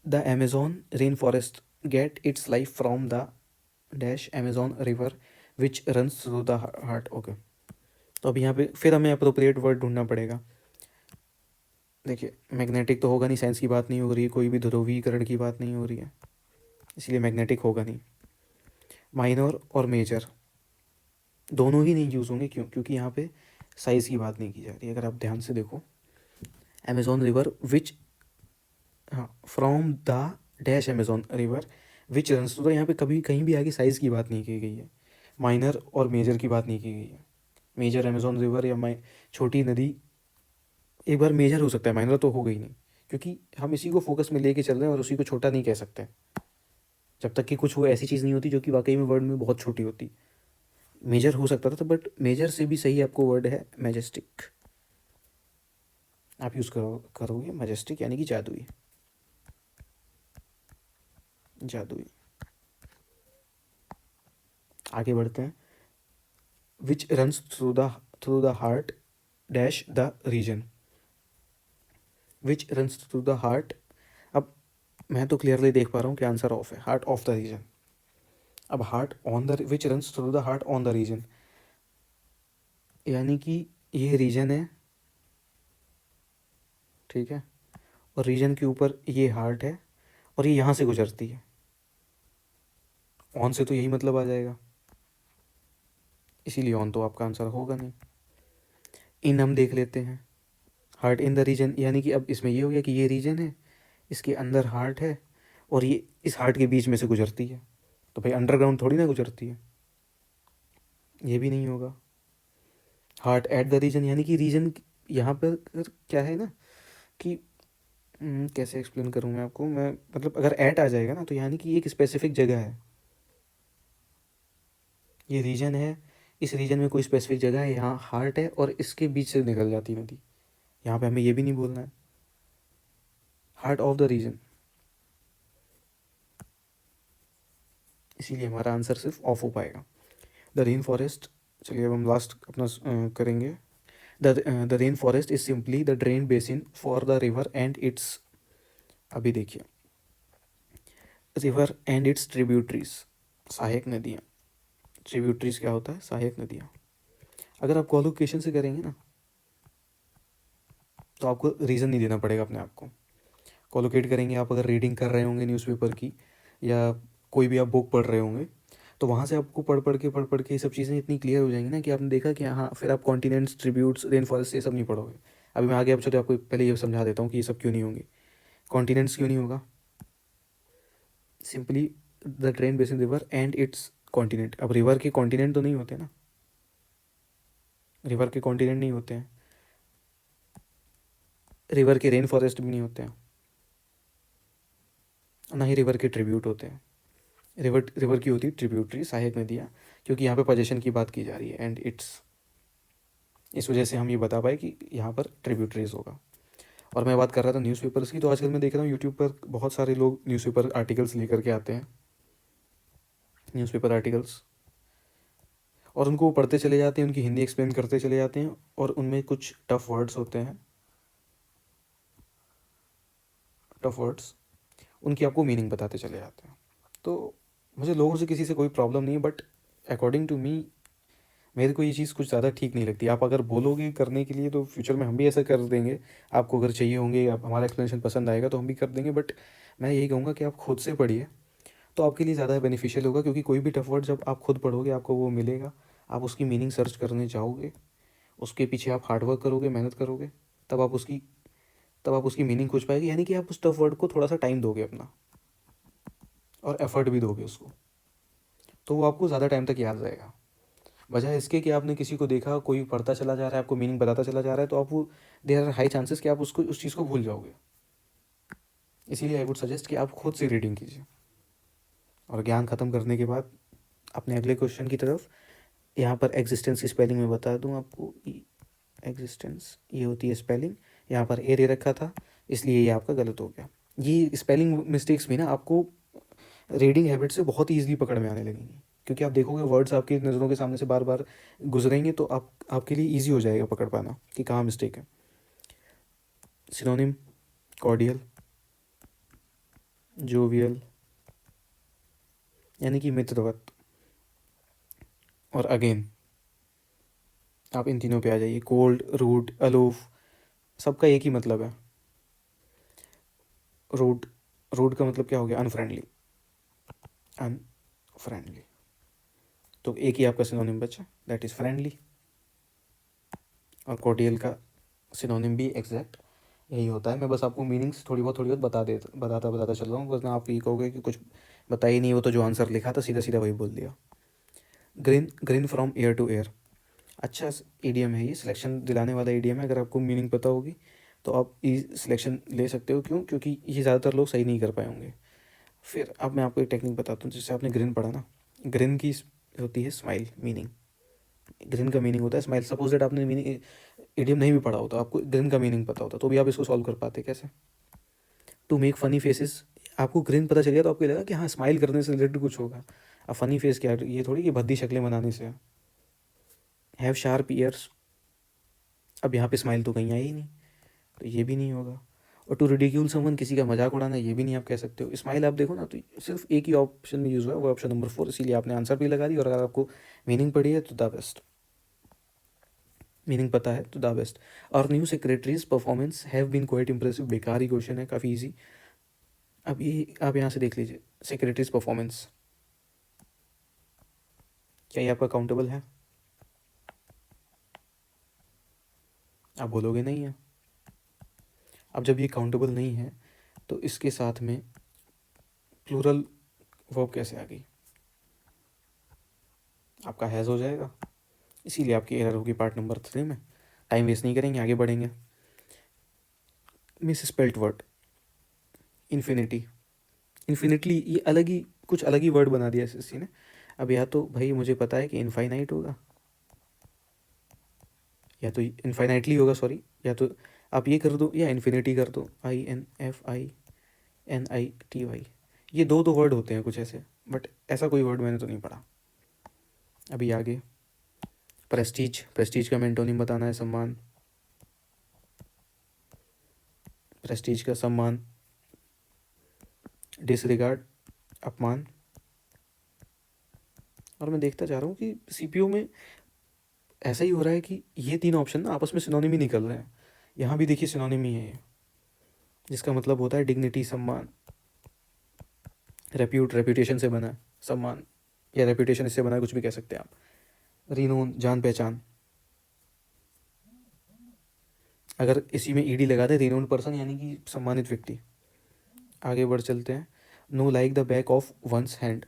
the Amazon rain forest get its life from the dash Amazon river which runs through the heart. Okay, तो अब यहाँ पे फिर हमें अप्रोप्रिएट वर्ड ढूंढना पड़ेगा। देखिए मैग्नेटिक तो होगा नहीं, साइंस की बात नहीं हो रही है, कोई भी ध्रुवीकरण की बात नहीं हो रही है, इसलिए मैग्नेटिक होगा नहीं। माइनर और मेजर दोनों ही नहीं यूज़ होंगे, क्यों? क्योंकि यहाँ पे साइज़ की बात नहीं की जा रही है। अगर आप ध्यान से देखो, अमेजोन रिवर विच, हाँ, from the dash Amazon river which runs, तो यहाँ पे कभी कहीं भी आगे साइज़ की बात नहीं की गई है। माइनर और मेजर की बात नहीं की गई है। मेजर अमेजोन रिवर या छोटी नदी, एक बार मेजर हो सकता है, माइनर तो हो गई नहीं, क्योंकि हम इसी को फोकस में लेके चल रहे हैं और उसी को छोटा नहीं कह सकते जब तक कि कुछ वो ऐसी चीज़ नहीं होती जो कि वाकई में वर्ड में बहुत छोटी होती। मेजर हो सकता था, बट मेजर से भी सही आपको वर्ड है मैजेस्टिक। आप यूज़ करोगे मैजेस्टिक, यानी कि जादुई, जादुई। आगे बढ़ते हैं। Which runs through the heart dash the region, which runs through the heart. अब मैं तो क्लियरली देख पा रहा हूँ कि आंसर ऑफ है, हार्ट ऑफ द रीजन। अब heart on the, which runs through the heart on the region, यानी कि ये रीजन है, ठीक है, और रीजन के ऊपर ये हार्ट है और ये यहाँ से गुजरती है। ऑन से तो यही मतलब आ जाएगा, इसीलिए ऑन तो आपका आंसर होगा नहीं। इन हम देख लेते हैं, हार्ट इन द रीजन, यानी कि अब इसमें ये हो गया कि ये रीजन है, इसके अंदर हार्ट है और ये इस हार्ट के बीच में से गुजरती है, तो भाई अंडरग्राउंड थोड़ी ना गुजरती है, ये भी नहीं होगा। हार्ट एट द रीजन, यानी कि रीजन यहाँ पर क्या है ना कि कैसे एक्सप्लेन करूँ मैं आपको, मैं मतलब अगर एट आ जाएगा ना तो यानी कि एक स्पेसिफिक जगह है, ये रीजन है, इस रीजन में कोई स्पेसिफिक जगह है, यहाँ हार्ट है और इसके बीच से निकल जाती नदी। यहाँ पे हमें ये भी नहीं बोलना है, हार्ट ऑफ द रीजन, इसीलिए हमारा आंसर सिर्फ ऑफ हो पाएगा। द रेन फॉरेस्ट, चलिए अब हम लास्ट अपना करेंगे। The rain forest is simply the drain basin for the river and it's, अभी देखिए, रिवर एंड इट्स ट्रिब्यूटरीज, सहायक नदियाँ। ट्रिब्यूटरीज क्या होता है? सहायक नदियाँ। अगर आप कॉलोकेशन से करेंगे ना तो आपको रीज़न नहीं देना पड़ेगा अपने आप को। कॉलोकेट करेंगे आप, अगर रीडिंग कर रहे होंगे न्यूज़पेपर की या कोई भी आप बुक पढ़ रहे होंगे तो वहाँ से आपको पढ़ पढ़ के ये सब चीज़ें इतनी क्लियर हो जाएंगी ना कि आपने देखा कि हाँ, फिर आप कॉन्टिनेंट्स, ट्रिब्यूट्स, रेन फॉरेस्ट ये सब नहीं पढ़ोगे। अभी मैं आगे आप चलो आपको पहले ये समझा देता हूँ कि ये सब क्यों नहीं होंगे। कॉन्टिनेंट्स क्यों नहीं होगा? Simply the train basin river and it's continent. अब रिवर के कॉन्टिनेंट तो नहीं होते ना, रिवर के कॉन्टिनेंट नहीं होते हैं, रिवर के रेन फॉरेस्ट भी नहीं होते हैं, ना ही रिवर के ट्रिब्यूट होते हैं। रिवर की होती है ट्रिब्यूटरी, सहायक नदियाँ, क्योंकि यहाँ पे पोजेशन की बात की जा रही है एंड इट्स, इस वजह से हम ये बता पाए कि यहाँ पर ट्रिब्यूटरीज होगा। और मैं बात कर रहा था न्यूज़पेपर्स की, तो आजकल मैं देख रहा हूँ यूट्यूब पर बहुत सारे लोग न्यूज़पेपर आर्टिकल्स लेकर के आते हैं, न्यूज़पेपर आर्टिकल्स, और उनको वो पढ़ते चले जाते हैं, उनकी हिंदी एक्सप्लेन करते चले जाते हैं और उनमें कुछ टफ वर्ड्स होते हैं, टफ वर्ड्स, उनकी आपको मीनिंग बताते चले जाते हैं। तो मुझे लोगों से किसी से कोई प्रॉब्लम नहीं है, बट अकॉर्डिंग टू मी मेरे को ये चीज़ कुछ ज़्यादा ठीक नहीं लगती। आप अगर बोलोगे करने के लिए तो फ्यूचर में हम भी ऐसा कर देंगे, आपको अगर चाहिए होंगे, आप हमारा एक्सप्लेनेशन पसंद आएगा तो हम भी कर देंगे, बट मैं यही कहूँगा कि आप खुद से पढ़िए तो आपके लिए ज़्यादा बेनिफिशियल होगा, क्योंकि कोई भी टफ वर्ड जब आप खुद पढ़ोगे आपको वो मिलेगा, आप उसकी मीनिंग सर्च करने जाओगे, उसके पीछे आप हार्डवर्क करोगे, मेहनत करोगे, तब आप उसकी तब आप उसकी मीनिंग खोज पाएंगे, यानी कि आप उस टफ वर्ड को थोड़ा सा टाइम दोगे अपना, और एफर्ट भी दोगे उसको, तो वो आपको ज़्यादा टाइम तक याद रहेगा। बजाय इसके कि आपने किसी को देखा, कोई पढ़ता चला जा रहा है, आपको मीनिंग बताता चला जा रहा है, तो आप वो, देयर आर हाई चांसेस कि आप उसको, उस चीज़ को भूल जाओगे। इसीलिए आई वुड सजेस्ट कि आप खुद से रीडिंग कीजिए। और ज्ञान ख़त्म करने के बाद अपने अगले क्वेश्चन की तरफ, यहाँ पर एग्जिस्टेंस की स्पेलिंग में बता दूँ आपको, एग्जिस्टेंस ये होती है स्पेलिंग, यहाँ पर ए दे रखा था इसलिए ये आपका गलत हो गया। ये स्पेलिंग मिस्टेक्स भी ना आपको रीडिंग हैबिट से बहुत ईजिली पकड़ में आने लगेंगी, क्योंकि आप देखोगे वर्ड्स आपकी नज़रों के सामने से बार बार गुजरेंगे, तो आपके लिए ईजी हो जाएगा पकड़ पाना कि कहाँ मिस्टेक है। सिनोनिम, कॉर्डियल, जोवियल यानी कि मित्रवत, और अगेन आप इन तीनों पे आ जाइए। कोल्ड, रूड, अलूफ, सबका एक ही मतलब है। रूड, रूड का मतलब क्या हो गया? अनफ्रेंडली, अनफ्रेंडली, तो एक ही आपका सिनोनिम बचा, दैट इज़ फ्रेंडली। और कॉर्डियल का सिनोनिम भी एग्जैक्ट यही होता है। मैं बस आपको मीनिंग्स थोड़ी बहुत बताता चल रहा हूँ, वरना आप ये कहोगे कि कुछ बता ही नहीं, वो तो जो आंसर लिखा था सीधा सीधा वही बोल दिया। Grin, grin from ear to ear, अच्छा ईडियम है ये, सिलेक्शन दिलाने वाला ईडियम है। अगर आपको मीनिंग पता होगी तो आप सिलेक्शन ले सकते हो। क्यों? क्योंकि ये ज़्यादातर लोग सही नहीं कर पाए होंगे। फिर अब मैं आपको एक टेक्निक बताता हूँ, जिससे आपने ग्रीन पढ़ा ना, ग्रीन की होती है स्माइल मीनिंग। ग्रीन का मीनिंग होता है स्माइल। सपोज दैट आपने मीनिंग इडियम नहीं भी पढ़ा होता, आपको ग्रीन का मीनिंग पता होता, तो भी आप इसको सॉल्व कर पाते। कैसे? टू मेक फनी फेसेस, आपको ग्रीन पता चल गया तो आपको लगा कि हाँ स्माइल करने से रिलेटेड कुछ होगा। अब फनी फेस क्या है? ये थोड़ी कि भद्दी शक्लें बनाने से। हैव शार्प ईयर्स, अब यहाँ पे स्माइल तो कहीं आई ही नहीं, तो ये भी नहीं होगा। और टू रिडिक्यूल समवन, किसी का मजाक उड़ाना, ये भी नहीं आप कह सकते हो। स्माइल आप देखो ना, तो सिर्फ एक ही ऑप्शन में यूज़ हुआ, वो ऑप्शन नंबर 4, इसीलिए आपने आंसर भी लगा दी। और अगर आपको मीनिंग पड़ी है तो द बेस्ट, मीनिंग पता है तो द बेस्ट। और new secretary's performance have been quite impressive, बेकार ही क्वेश्चन है, काफ़ी ईजी। अब ये आप यहाँ से देख लीजिए, सेक्रेटरीज परफॉर्मेंस, क्या ये आपका काउंटेबल है? आप बोलोगे नहीं है। अब जब ये काउंटेबल नहीं है तो इसके साथ में प्लूरल वर्ब कैसे आ गई? आपका हैज़ हो जाएगा, इसीलिए आपकी एरर होगी पार्ट नंबर 3 में। टाइम वेस्ट नहीं करेंगे, आगे बढ़ेंगे। Miss spelt word, infinity, infinitely, ये अलग ही, कुछ अलग ही वर्ड बना दिया एसएससी ने। अब या तो भाई मुझे पता है कि इनफाइनाइट होगा, या तो इनफाइनाइटली होगा, सॉरी, या तो आप ये कर दो या इन्फिनिटी कर दो, INFINITY। ये दो वर्ड होते हैं कुछ ऐसे, बट ऐसा कोई वर्ड मैंने तो नहीं पढ़ा। अभी आगे, प्रेस्टीज, प्रेस्टीज का मेंटोनिम बताना है, सम्मान, प्रेस्टीज का सम्मान, डिसरिगार्ड, अपमान। और मैं देखता जा रहा हूँ कि सीपीयू में ऐसा ही हो रहा है कि ये तीन ऑप्शन ना आपस में सिनोनिम ही निकल रहे हैं। यहाँ भी देखिए सिनोनिम ही है ये, जिसका मतलब होता है डिग्निटी, सम्मान, रेप्यूटेशन से बना है सम्मान, या रेप्यूटेशन इससे बना है, कुछ भी कह सकते हैं आप। रिनोन, जान पहचान, अगर इसी में ईडी लगा दे, रिनोन पर्सन यानी कि सम्मानित व्यक्ति। आगे बढ़ चलते हैं। Know like the back of one's hand,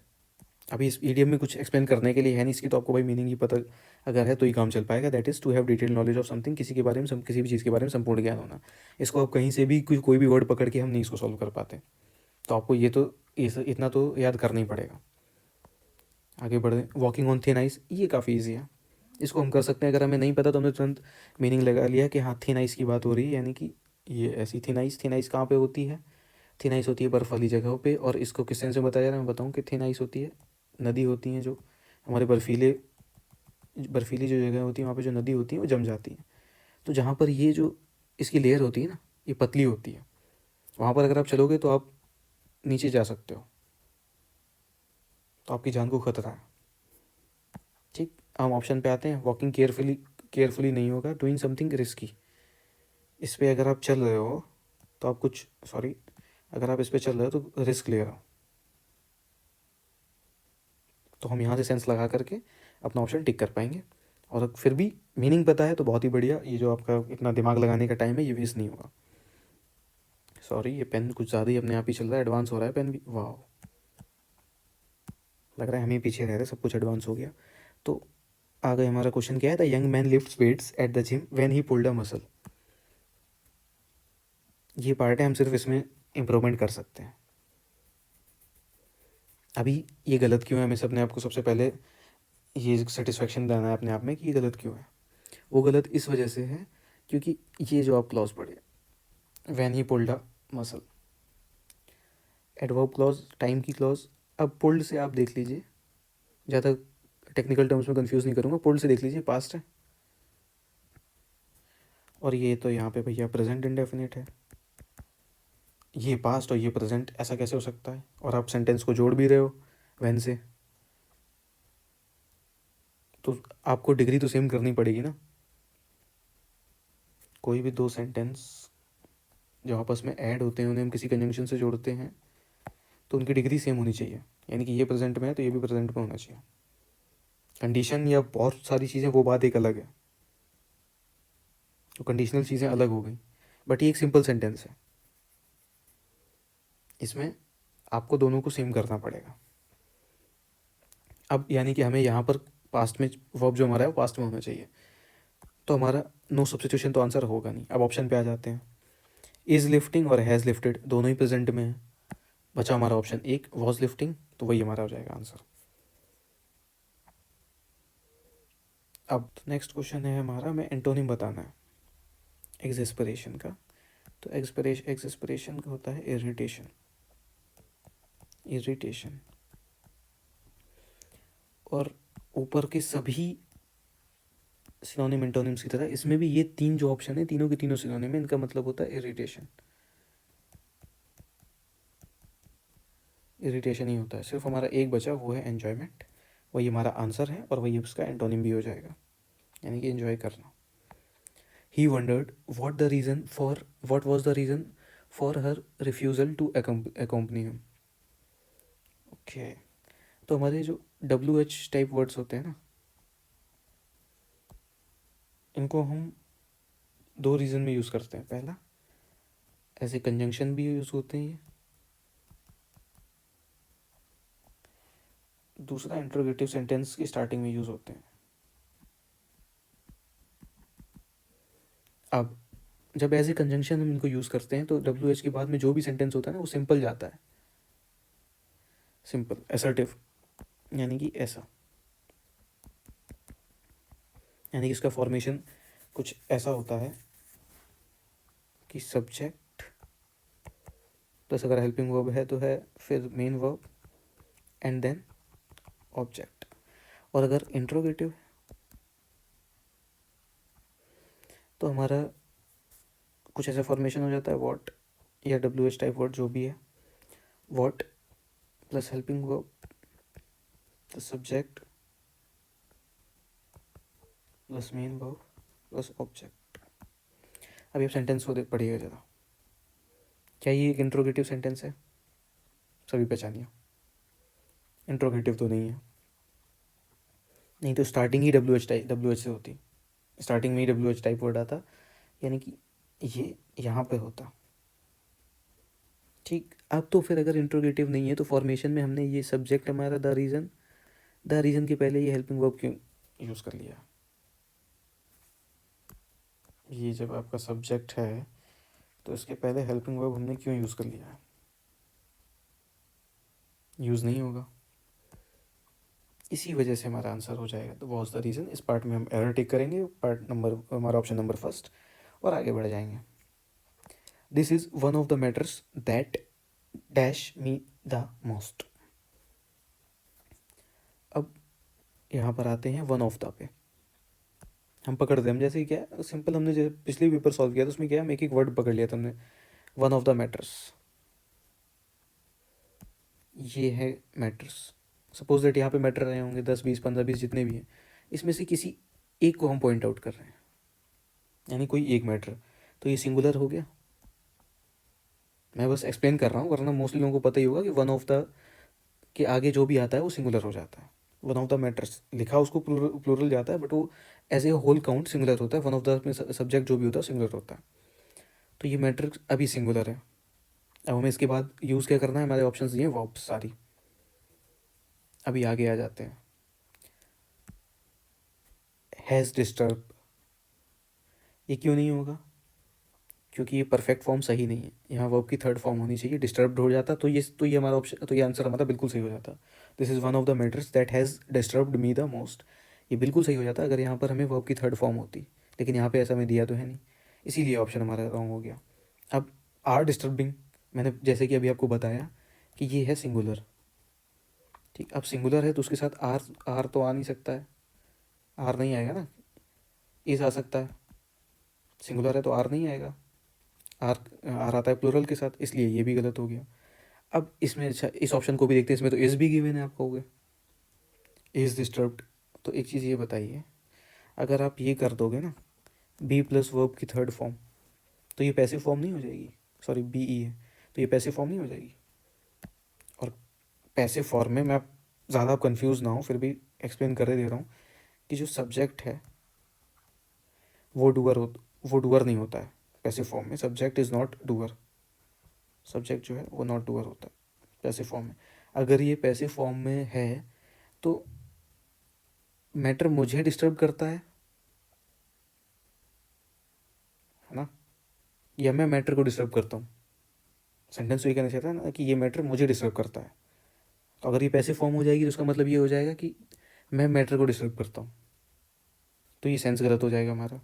अभी इस ईडियम में कुछ एक्सप्लेन करने के लिए है नहीं, इसकी तो आपको भाई मीनिंग ही पता अगर है तो ही काम चल पाएगा। That is to have detail knowledge of something, किसी के बारे में, किसी भी चीज़ के बारे में संपूर्ण ज्ञान होना। इसको आप कहीं से भी कोई भी वर्ड पकड़ के हम नहीं इसको सॉल्व कर पाते, तो आपको ये तो इतना तो याद करना ही पड़ेगा। आगे बढ़े, वॉकिंग ऑन थिन आइस, ये काफ़ी ईजी है, इसको हम कर सकते हैं। अगर हमें नहीं पता तो हमने तुरंत मीनिंग लगा लिया कि हाँ थिन आइस की बात हो रही है, यानी कि ये ऐसी थिन आइस। थिन आइस कहाँ पे होती है? थिन आइस होती है बर्फ़ वाली जगहों पे। और इसको किस सेंस में बताया जा रहा है मैं बताऊँ कि थिन आइस होती है, नदी होती हैं जो हमारे बर्फीली जो जगह होती है, वहाँ पे जो नदी होती है वो जम जाती है। तो जहाँ पर ये जो इसकी लेयर होती है ना, ये पतली होती है, वहाँ पर अगर आप चलोगे तो आप नीचे जा सकते हो, तो आपकी जान को खतरा है। ठीक, हम ऑप्शन पे आते हैं। वॉकिंग केयरफुली नहीं होगा, डूइंग समथिंग रिस्की, इस पर अगर आप चल रहे हो तो आप कुछ, सॉरी, अगर आप इस पर चल रहे हो तो रिस्क ले रहे हो, तो हम यहाँ से सेंस लगा करके अपना ऑप्शन टिक कर पाएंगे। और फिर भी मीनिंग पता है तो बहुत ही बढ़िया, ये जो आपका इतना दिमाग लगाने का टाइम है ये वेस्ट नहीं होगा। सॉरी, ये पेन कुछ ज़्यादा ही अपने आप ही चल रहा है, एडवांस हो रहा है पेन भी। वाह, लग रहा है हम ही पीछे रह रहे, सब कुछ एडवांस हो गया। तो आगे हमारा क्वेश्चन क्या है? The young man lifts weights at the gym when he pulled a muscle. ये पार्ट है, हम सिर्फ इसमें इम्प्रूवमेंट कर सकते हैं। अभी ये गलत क्यों है, हमें अपने आप को सबसे पहले ये सेटिस्फेक्शन देना है अपने आप में कि ये गलत क्यों है। वो गलत इस वजह से है क्योंकि ये जो आप क्लॉज पढ़े, when he pulled a muscle, adverb clause, time की क्लॉज। अब पुल्ड से आप देख लीजिए, ज़्यादा टेक्निकल टर्म्स में कंफ्यूज नहीं करूँगा, पुल्ड से देख लीजिए पास्ट है, और ये तो यहाँ पे भैया प्रेजेंट इंडेफिनिट है। ये पास्ट और ये प्रेजेंट, ऐसा कैसे हो सकता है? और आप सेंटेंस को जोड़ भी रहे हो व्हेन से, तो आपको डिग्री तो सेम करनी पड़ेगी ना। कोई भी दो सेंटेंस जो आपस में ऐड होते हैं, उन्हें हम किसी कंजंक्शन से जोड़ते हैं, तो उनकी डिग्री सेम होनी चाहिए। यानी कि ये प्रेजेंट में है तो ये भी प्रेजेंट में होना चाहिए। कंडीशन या बहुत सारी चीज़ें, वो बात एक अलग है, तो कंडीशनल चीज़ें अलग हो गई, बट ये एक सिंपल सेंटेंस है, इसमें आपको दोनों को सेम करना पड़ेगा। अब यानी कि हमें यहाँ पर पास्ट में वर्ब जो हमारा है वो पास्ट में होना चाहिए, तो हमारा नो सब्स्टिट्यूशन तो आंसर होगा नहीं। अब ऑप्शन पे आ जाते हैं। इज़ लिफ्टिंग और हैज़ लिफ्टेड दोनों ही प्रेजेंट में है, बचा हमारा ऑप्शन एक, वॉज लिफ्टिंग, तो वही हमारा हो जाएगा आंसर। अब नेक्स्ट क्वेश्चन है हमारा, हमें एंटोनिम बताना है एक्सएस्परेशन का। तो एक्सएस्परेशन का होता है इरिटेशन, इरिटेशन। और ऊपर के सभी सिनोनिम एंटोनिम्स की तरह इसमें भी ये तीन जो ऑप्शन है, तीनों के तीनों सिनोनिम है, इनका मतलब होता है इरिटेशन। इरिटेशन ही होता है, सिर्फ हमारा एक बचा, वो है एन्जॉयमेंट। वही हमारा आंसर है और वही उसका एंटोनिम भी हो जाएगा, यानी कि एंजॉय करना। ही wandered what was the reason for her refusal to accompany him। Okay, तो हमारे जो WH टाइप वर्ड्स होते हैं ना, इनको हम दो रीज़न में यूज़ करते हैं। पहला, एज ए कंजंक्शन भी यूज़ होते हैं ये। दूसरा, इंट्रोगेटिव सेंटेंस की स्टार्टिंग में यूज़ होते हैं। अब जब एज ए कंजंक्शन हम इनको यूज़ करते हैं तो WH के बाद में जो भी सेंटेंस होता है ना, वो सिंपल जाता है, सिंपल असर्टिव, यानी कि ऐसा, यानी कि इसका फॉर्मेशन कुछ ऐसा होता है कि सब्जेक्ट प्लस अगर हेल्पिंग वर्ब है तो है, फिर main verb and then object. और अगर इंट्रोगेटिव है तो हमारा कुछ ऐसा फॉर्मेशन हो जाता है, व्हाट या WH टाइप वर्ड जो भी है, what plus helping verb the subject plus main verb plus object. अभी आप सेंटेंस को देख पढ़िएगा ज़रा, क्या ये एक इंट्रोगेटिव सेंटेंस है? सभी पहचानिए, इंट्रोगेटिव तो नहीं है, नहीं तो स्टार्टिंग ही WH से होती, स्टार्टिंग में ही WH टाइप वर्ड आता, यानी कि ये यहाँ पे होता। ठीक, अब तो फिर अगर इंट्रोगेटिव नहीं है तो फॉर्मेशन में हमने ये सब्जेक्ट हमारा द रीज़न के पहले ये हेल्पिंग वर्ब क्यों यूज़ कर लिया? ये जब आपका सब्जेक्ट है तो इसके पहले हेल्पिंग वर्ब हमने क्यों यूज़ कर लिया है? यूज़ नहीं होगा, इसी वजह से हमारा आंसर हो जाएगा। तो वॉज द रीज़न, इस पार्ट में हम एरर टेक करेंगे, पार्ट नंबर हमारा ऑप्शन नंबर फर्स्ट, और आगे बढ़ जाएंगे। This is one of the matters that dash me the most. अब यहाँ पर आते हैं वन ऑफ द पे, हम पकड़ दें, हम जैसे ही क्या सिंपल, हमने जैसे पिछले पेपर सॉल्व किया था उसमें क्या, हम एक एक वर्ड पकड़ लिया था हमने, वन ऑफ द मैटर्स, ये है मैटर्स। सपोज दैट यहाँ पे मैटर रहे होंगे 10 20 15 20 जितने भी हैं, इसमें से किसी एक को हम पॉइंट आउट कर रहे हैं, यानी कोई एक मैटर, तो ये सिंगुलर हो गया। मैं बस एक्सप्लेन कर रहा हूँ, वरना मोस्टली लोगों को पता ही होगा कि वन ऑफ द के आगे जो भी आता है वो सिंगुलर हो जाता है। वन ऑफ द मैटर्स लिखा उसको प्लूरल जाता है, बट वो as a whole count singular होता है। वन ऑफ द में सब्जेक्ट जो भी होता है सिंगुलर होता है, तो ये मैटर अभी सिंगुलर है, अब हमें इसके बाद यूज़ क्या करना है, हमारे ऑप्शंस दिए वर्ब्स सारी। अभी आगे आ जाते हैं। हैज़ डिस्टर्ब, ये क्यों नहीं होगा? क्योंकि ये परफेक्ट फॉर्म सही नहीं है, यहाँ वर्ब की थर्ड फॉर्म होनी चाहिए। डिस्टर्ब्ड हो जाता तो ये हमारा ऑप्शन, तो ये आंसर हमारा बिल्कुल सही हो जाता। This is one of the matters that has disturbed me the most, ये बिल्कुल सही हो जाता अगर यहाँ पर हमें वर्ब की थर्ड फॉर्म होती, लेकिन यहाँ पे ऐसा हमें दिया तो है नहीं, इसीलिए ऑप्शन हमारा रॉन्ग हो गया। अब आर डिस्टर्बिंग, मैंने जैसे कि अभी आपको बताया कि ये है सिंगुलर, ठीक। अब सिंगुलर है तो उसके साथ आर आर तो आ नहीं सकता है, आर नहीं आएगा ना, इस आ सकता है, सिंगुलर है तो आर नहीं आएगा, आर आर आता है प्लूरल के साथ, इसलिए ये भी गलत हो गया। अब इसमें अच्छा इस ऑप्शन को भी देखते हैं, इसमें तो इस भी गिवन है, आप कहोगे इज डिस्टर्ब्ड। तो एक चीज़ ये बताइए, अगर आप ये कर दोगे ना बी प्लस वर्ब की थर्ड फॉर्म, तो ये पैसिव फॉर्म नहीं हो जाएगी? सॉरी बी ई है, तो ये पैसिव फॉर्म नहीं हो जाएगी? और पैसिव फॉर्म में मैं ज़्यादा आप कन्फ्यूज़ ना हो, फिर भी एक्सप्लेन कर दे रहा हूँ कि जो सब्जेक्ट है वो डूअर नहीं होता है पैसिव फॉर्म में। Subject is not doer, subject जो है वो नॉट डूअर होता है पैसिव फॉर्म में। अगर ये पैसिव फॉर्म में है तो मैटर मुझे डिस्टर्ब करता है ना, या मैं मैटर को डिस्टर्ब करता हूँ? सेंटेंस तो ये कहना चाहता है ना कि ये मैटर मुझे डिस्टर्ब करता है। तो अगर ये पैसिव फॉर्म हो जाएगी तो उसका मतलब ये हो जाएगा कि मैं मैटर को डिस्टर्ब करता हूँ, तो ये सेंस गलत हो जाएगा हमारा,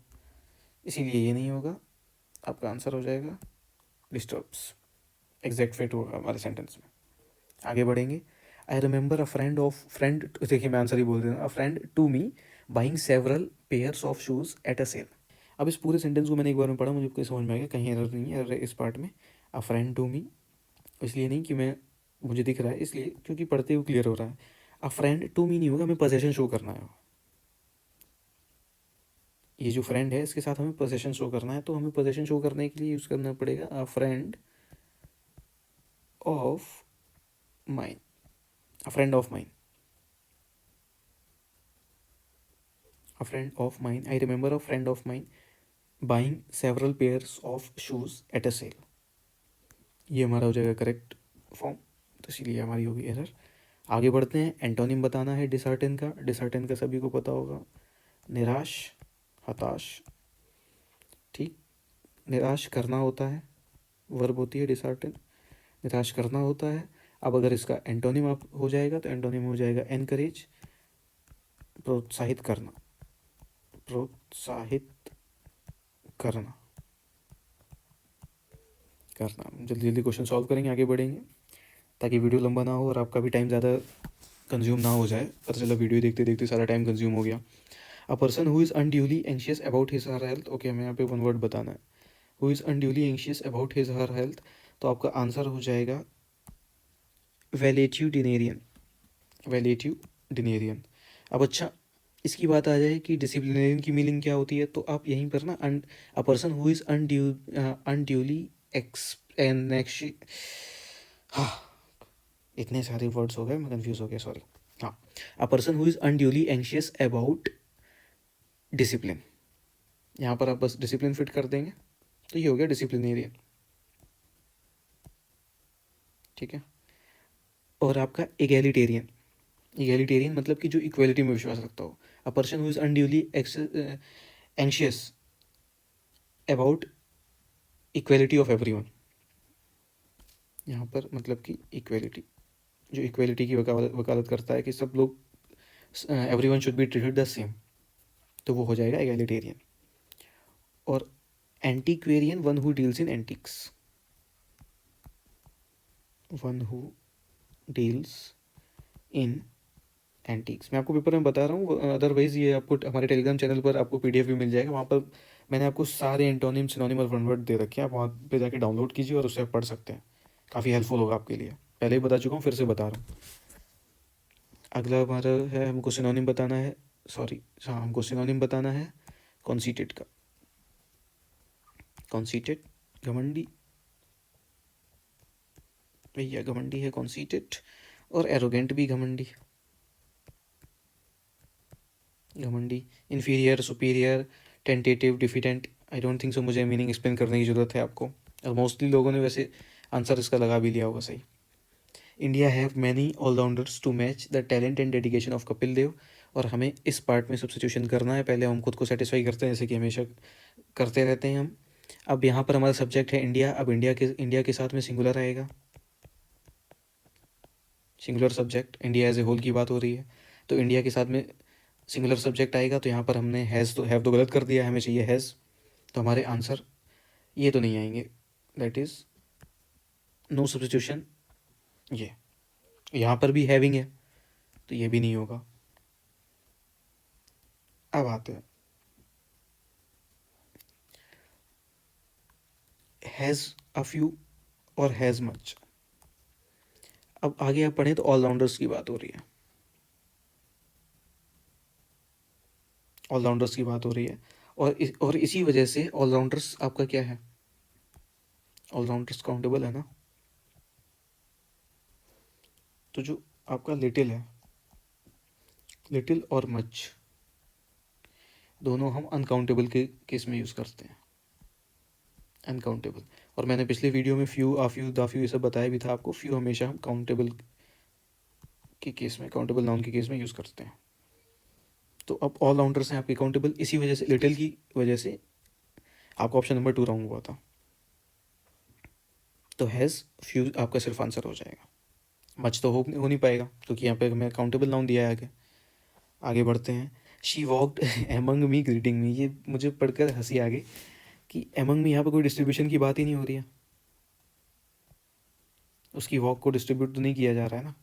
इसीलिए ये नहीं होगा। आपका आंसर हो जाएगा डिस्टर्ब्स, एग्जैक्ट फिट होगा हमारे सेंटेंस में। आगे बढ़ेंगे। I remember a friend of friend, देखिए मैं आंसर ही बोल रहा हूँ, a friend to me buying several pairs of shoes at a sale. अब इस पूरे सेंटेंस को मैंने एक बार में पढ़ा, मुझे कोई समझ में आ गया, कहीं एरर नहीं है एरर इस पार्ट में। अ फ्रेंड टू मी, इसलिए नहीं कि मैं मुझे दिख रहा है इसलिए, क्योंकि पढ़ते हुए क्लियर हो रहा है। अ फ्रेंड टू मी नहीं होगा, हमें पोजेशन शो करना है। ये जो फ्रेंड है इसके साथ हमें पोजेशन शो करना है, तो हमें पोजेशन शो करने के लिए यूज़ करना पड़ेगा a friend of mine, a friend of mine, a friend of mine. I remember a friend of mine buying several pairs of shoes at a sale, ये हमारा हो जाएगा करेक्ट फॉर्म, तो इसीलिए हमारी होगी एरर। आगे बढ़ते हैं। एंटोनिम बताना है डिसहार्टन का। डिसहार्टन का सभी को पता होगा, निराश, हताश, ठीक। निराश करना होता है, वर्ब होती है डिसहार्टन, निराश करना होता है। अब अगर इसका एंटोनिम आप हो जाएगा तो एंटोनिम हो जाएगा एनकरेज, प्रोत्साहित करना, प्रोत्साहित करना, करना। जल्दी जल्दी क्वेश्चन सॉल्व करेंगे, आगे बढ़ेंगे ताकि वीडियो लंबा ना हो और आपका भी टाइम ज़्यादा कंज्यूम ना हो जाए, पता चला वीडियो देखते देखते सारा टाइम कंज्यूम हो गया। A person who is unduly anxious about his her health, okay हमें यहाँ पे वन वर्ड बताना है, who is unduly anxious about his her health, तो आपका आंसर हो जाएगा वैलेट्यूडिनेरियन, वैलेट्यूडिनेरियन। अब अच्छा इसकी बात आ जाए कि डिसिप्लिनेरियन की मीनिंग क्या होती है, तो आप यहीं पर ना a person who is unduly x, हाँ इतने सारे वर्ड्स हो गए मैं कंफ्यूज हो गया, सॉरी। हाँ, a person who is unduly anxious about discipline, यहाँ पर आप बस डिसिप्लिन फिट कर देंगे तो ये हो गया डिसिप्लिनेरियन, ठीक है। और आपका एगैलिटेरियन, एगैलिटेरियन मतलब कि जो इक्वलिटी में विश्वास रखता हो। A person who is unduly anxious about equality of everyone, यहाँ पर मतलब कि इक्वलिटी, जो इक्वलिटी की वकालत करता है कि सब लोग, everyone should be treated the same, तो वो हो जाएगा एगैलिटेरियन। और एंटीक्वेरियन, one who deals in antics, one who deals in antics. मैं आपको पेपर में बता रहा हूँ, अदरवाइज़ ये आपको हमारे टेलीग्राम चैनल पर आपको पीडीएफ भी मिल जाएगा, वहाँ पर मैंने आपको सारे एंटोनिम, सिनोनिम और वन वर्ड दे रखे हैं, आप वहाँ पे जाके डाउनलोड कीजिए और उससे आप पढ़ सकते हैं, काफ़ी हेल्पफुल होगा आपके लिए। पहले ही बता चुका हूँ, फिर से बता रहा हूँ। अगला हमारा है, हमको सिनोनिम बताना है, सॉरी हाँ हमको सिनोनिम बताना है कॉन्सीटेड का। कॉन्सीटेड घमंडी, भैया घमंडी है कॉन्सीटेड, और एरोगेंट भी घमंडी, घमंडी, inferior, superior, tentative, diffident. I don't think so मुझे मीनिंग एक्सप्लेन करने की ज़रूरत है आपको, और मोस्टली लोगों ने वैसे आंसर इसका लगा भी लिया होगा सही। India have many allrounders to match the talent and dedication of Kapil Dev. और हमें इस पार्ट में सब्स्टिट्यूशन करना है। पहले हम खुद को सेटिस्फाई करते हैं, जैसे कि हमेशा करते रहते हैं हम। अब यहाँ पर हमारा सब्जेक्ट है इंडिया। अब इंडिया के साथ में सिंगुलर आएगा, singular subject, India as a whole की बात हो रही है, तो इंडिया के साथ में सिंगुलर सब्जेक्ट आएगा। तो यहाँ पर हमने हैज़ तो हैव तो गलत कर दिया, हमें चाहिए हैज़। तो हमारे आंसर ये तो नहीं आएंगे, दैट इज़ नो सब्स्टिट्यूशन। ये यहाँ पर भी हैविंग है, तो ये भी नहीं होगा। अब आते हैं हैज़ अ फ्यू और हैज़ मच। अब आगे आप पढ़ें तो ऑलराउंडर्स की बात हो रही है, ऑलराउंडर्स की बात हो रही है। और इसी वजह से ऑलराउंडर्स आपका क्या है, ऑलराउंडर्स काउंटेबल है ना। तो जो आपका लिटिल है, लिटिल और मच दोनों हम अनकाउंटेबल के केस में यूज़ करते हैं, अनकाउंटेबल। और मैंने पिछले वीडियो में few, uh few, the few ये सब बताया भी था आपको। फ्यू हमेशा हम काउंटेबल के केस में, काउंटेबल नाउन के केस में यूज़ करते हैं। तो अब ऑल राउंडर्स हैं आपके काउंटेबल, इसी वजह से, लिटिल की वजह से आपका ऑप्शन नंबर 2 रॉन्ग हुआ था। तो हैज़ फ्यू आपका सिर्फ आंसर हो जाएगा। मच तो हो नहीं पाएगा, क्योंकि यहाँ पे हमें काउंटेबल नाउन दिया है। आगे बढ़ते हैं। She walked among me greeting me. ये मुझे पढ़कर हंसी आ गई कि एमंग मी यहाँ पर कोई डिस्ट्रीब्यूशन की बात ही नहीं हो रही है, उसकी वॉक को डिस्ट्रीब्यूट तो नहीं किया जा रहा है ना,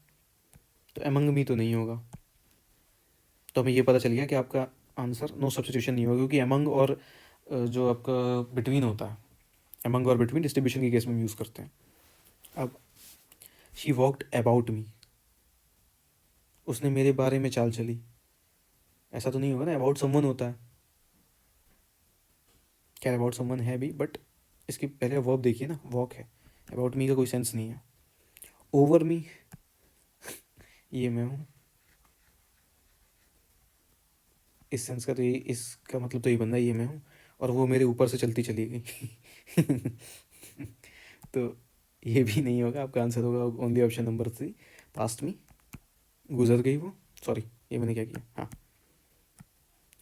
तो एमंग मी तो नहीं होगा। तो हमें ये पता चल गया कि आपका आंसर नो सब्स्टिट्यूशन नहीं होगा, क्योंकि एमंग और जो आपका बिटवीन होता है, एमंग और बिटवीन डिस्ट्रीब्यूशन के केस में यूज़ करते हैं। अब शी वॉकड अबाउट मी, उसने मेरे बारे में चाल चली, ऐसा तो नहीं होगा ना, अबाउट समवन होता है। क्या अबाउट समवन है भी, बट इसके पहले वर्ब देखिए ना, वॉक है, अबाउट मी का कोई सेंस नहीं है। ओवर मी, ये मैं हूँ, इस सेंस का तो ये, इसका मतलब तो ये बनना, ये मैं हूँ, और वो मेरे ऊपर से चलती चली गई। तो ये भी नहीं होगा, आपका आंसर होगा ओनली ऑप्शन नंबर 3, पास्ट में, गुजर गई वो, सॉरी ये मैंने क्या किया, हाँ,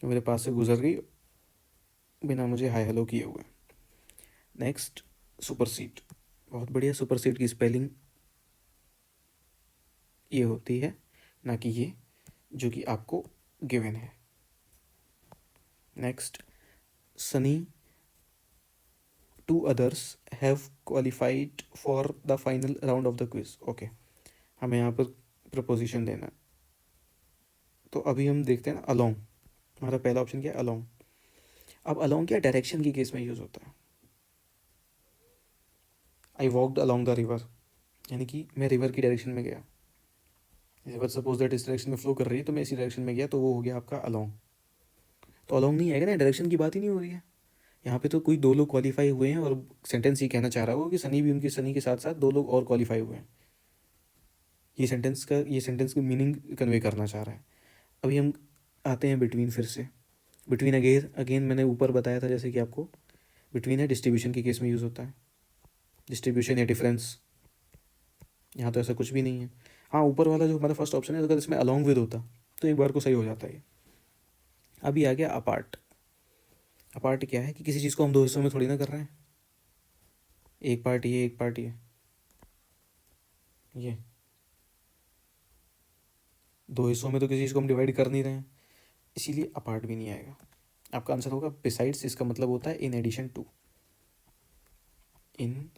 मेरे पास से गुजर गई बिना मुझे हाय हेलो किए हुए। Next, supersede. बहुत बढ़िया, सुपरसीड की स्पेलिंग ये होती है, ना कि ये जो कि आपको गिवन है। Next, Sunny two others have qualified for the final round of the quiz. Okay, हमें यहाँ पर प्रपोजिशन देना है। तो अभी हम देखते हैं ना, अलोंग, हमारा पहला ऑप्शन क्या है, अलोंग। अब अलोंग क्या डायरेक्शन की केस में यूज़ होता है। I walked along the river, यानी कि मैं रिवर की डायरेक्शन में गया। रिवर सपोज दैट इस डायरेक्शन में फ्लो कर रही है, तो मैं इसी डायरेक्शन में गया, तो वो हो गया आपका अलोंग। तो अलोंग नहीं आएगा ना, डायरेक्शन की बात ही नहीं हो रही है यहाँ पे। तो कोई दो लोग क्वालिफाई हुए हैं, और सेंटेंस ये कहना चाह रहा होगा कि सनी भी, उनकी सनी के साथ साथ दो लोग और क्वालिफाई हुए हैं। ये सेंटेंस की मीनिंग कन्वे करना चाह रहा है। अभी हम आते हैं बिटवीन फिर से। बिटवीन अगेन अगेन मैंने ऊपर बताया था, जैसे कि आपको बिटवीन है डिस्ट्रीब्यूशन के केस में यूज़ होता है, डिस्ट्रीब्यूशन या डिफरेंस। यहाँ तो ऐसा कुछ भी नहीं है। हाँ, ऊपर वाला जो हमारा फर्स्ट ऑप्शन है, अगर इसमें अलॉन्ग विद होता तो एक बार को सही हो जाता है। अभी आ गया अपार्ट। अपार्ट क्या है कि किसी चीज़ को हम दो हिस्सों में थोड़ी ना कर रहे हैं, एक पार्ट ये, एक पार्ट ये दो हिस्सों में तो किसी चीज़ को हम डिवाइड कर नहीं रहे हैं, इसीलिए अपार्ट भी नहीं आएगा। आपका आंसर होगा बिसाइड्स। इसका मतलब होता है in addition to, in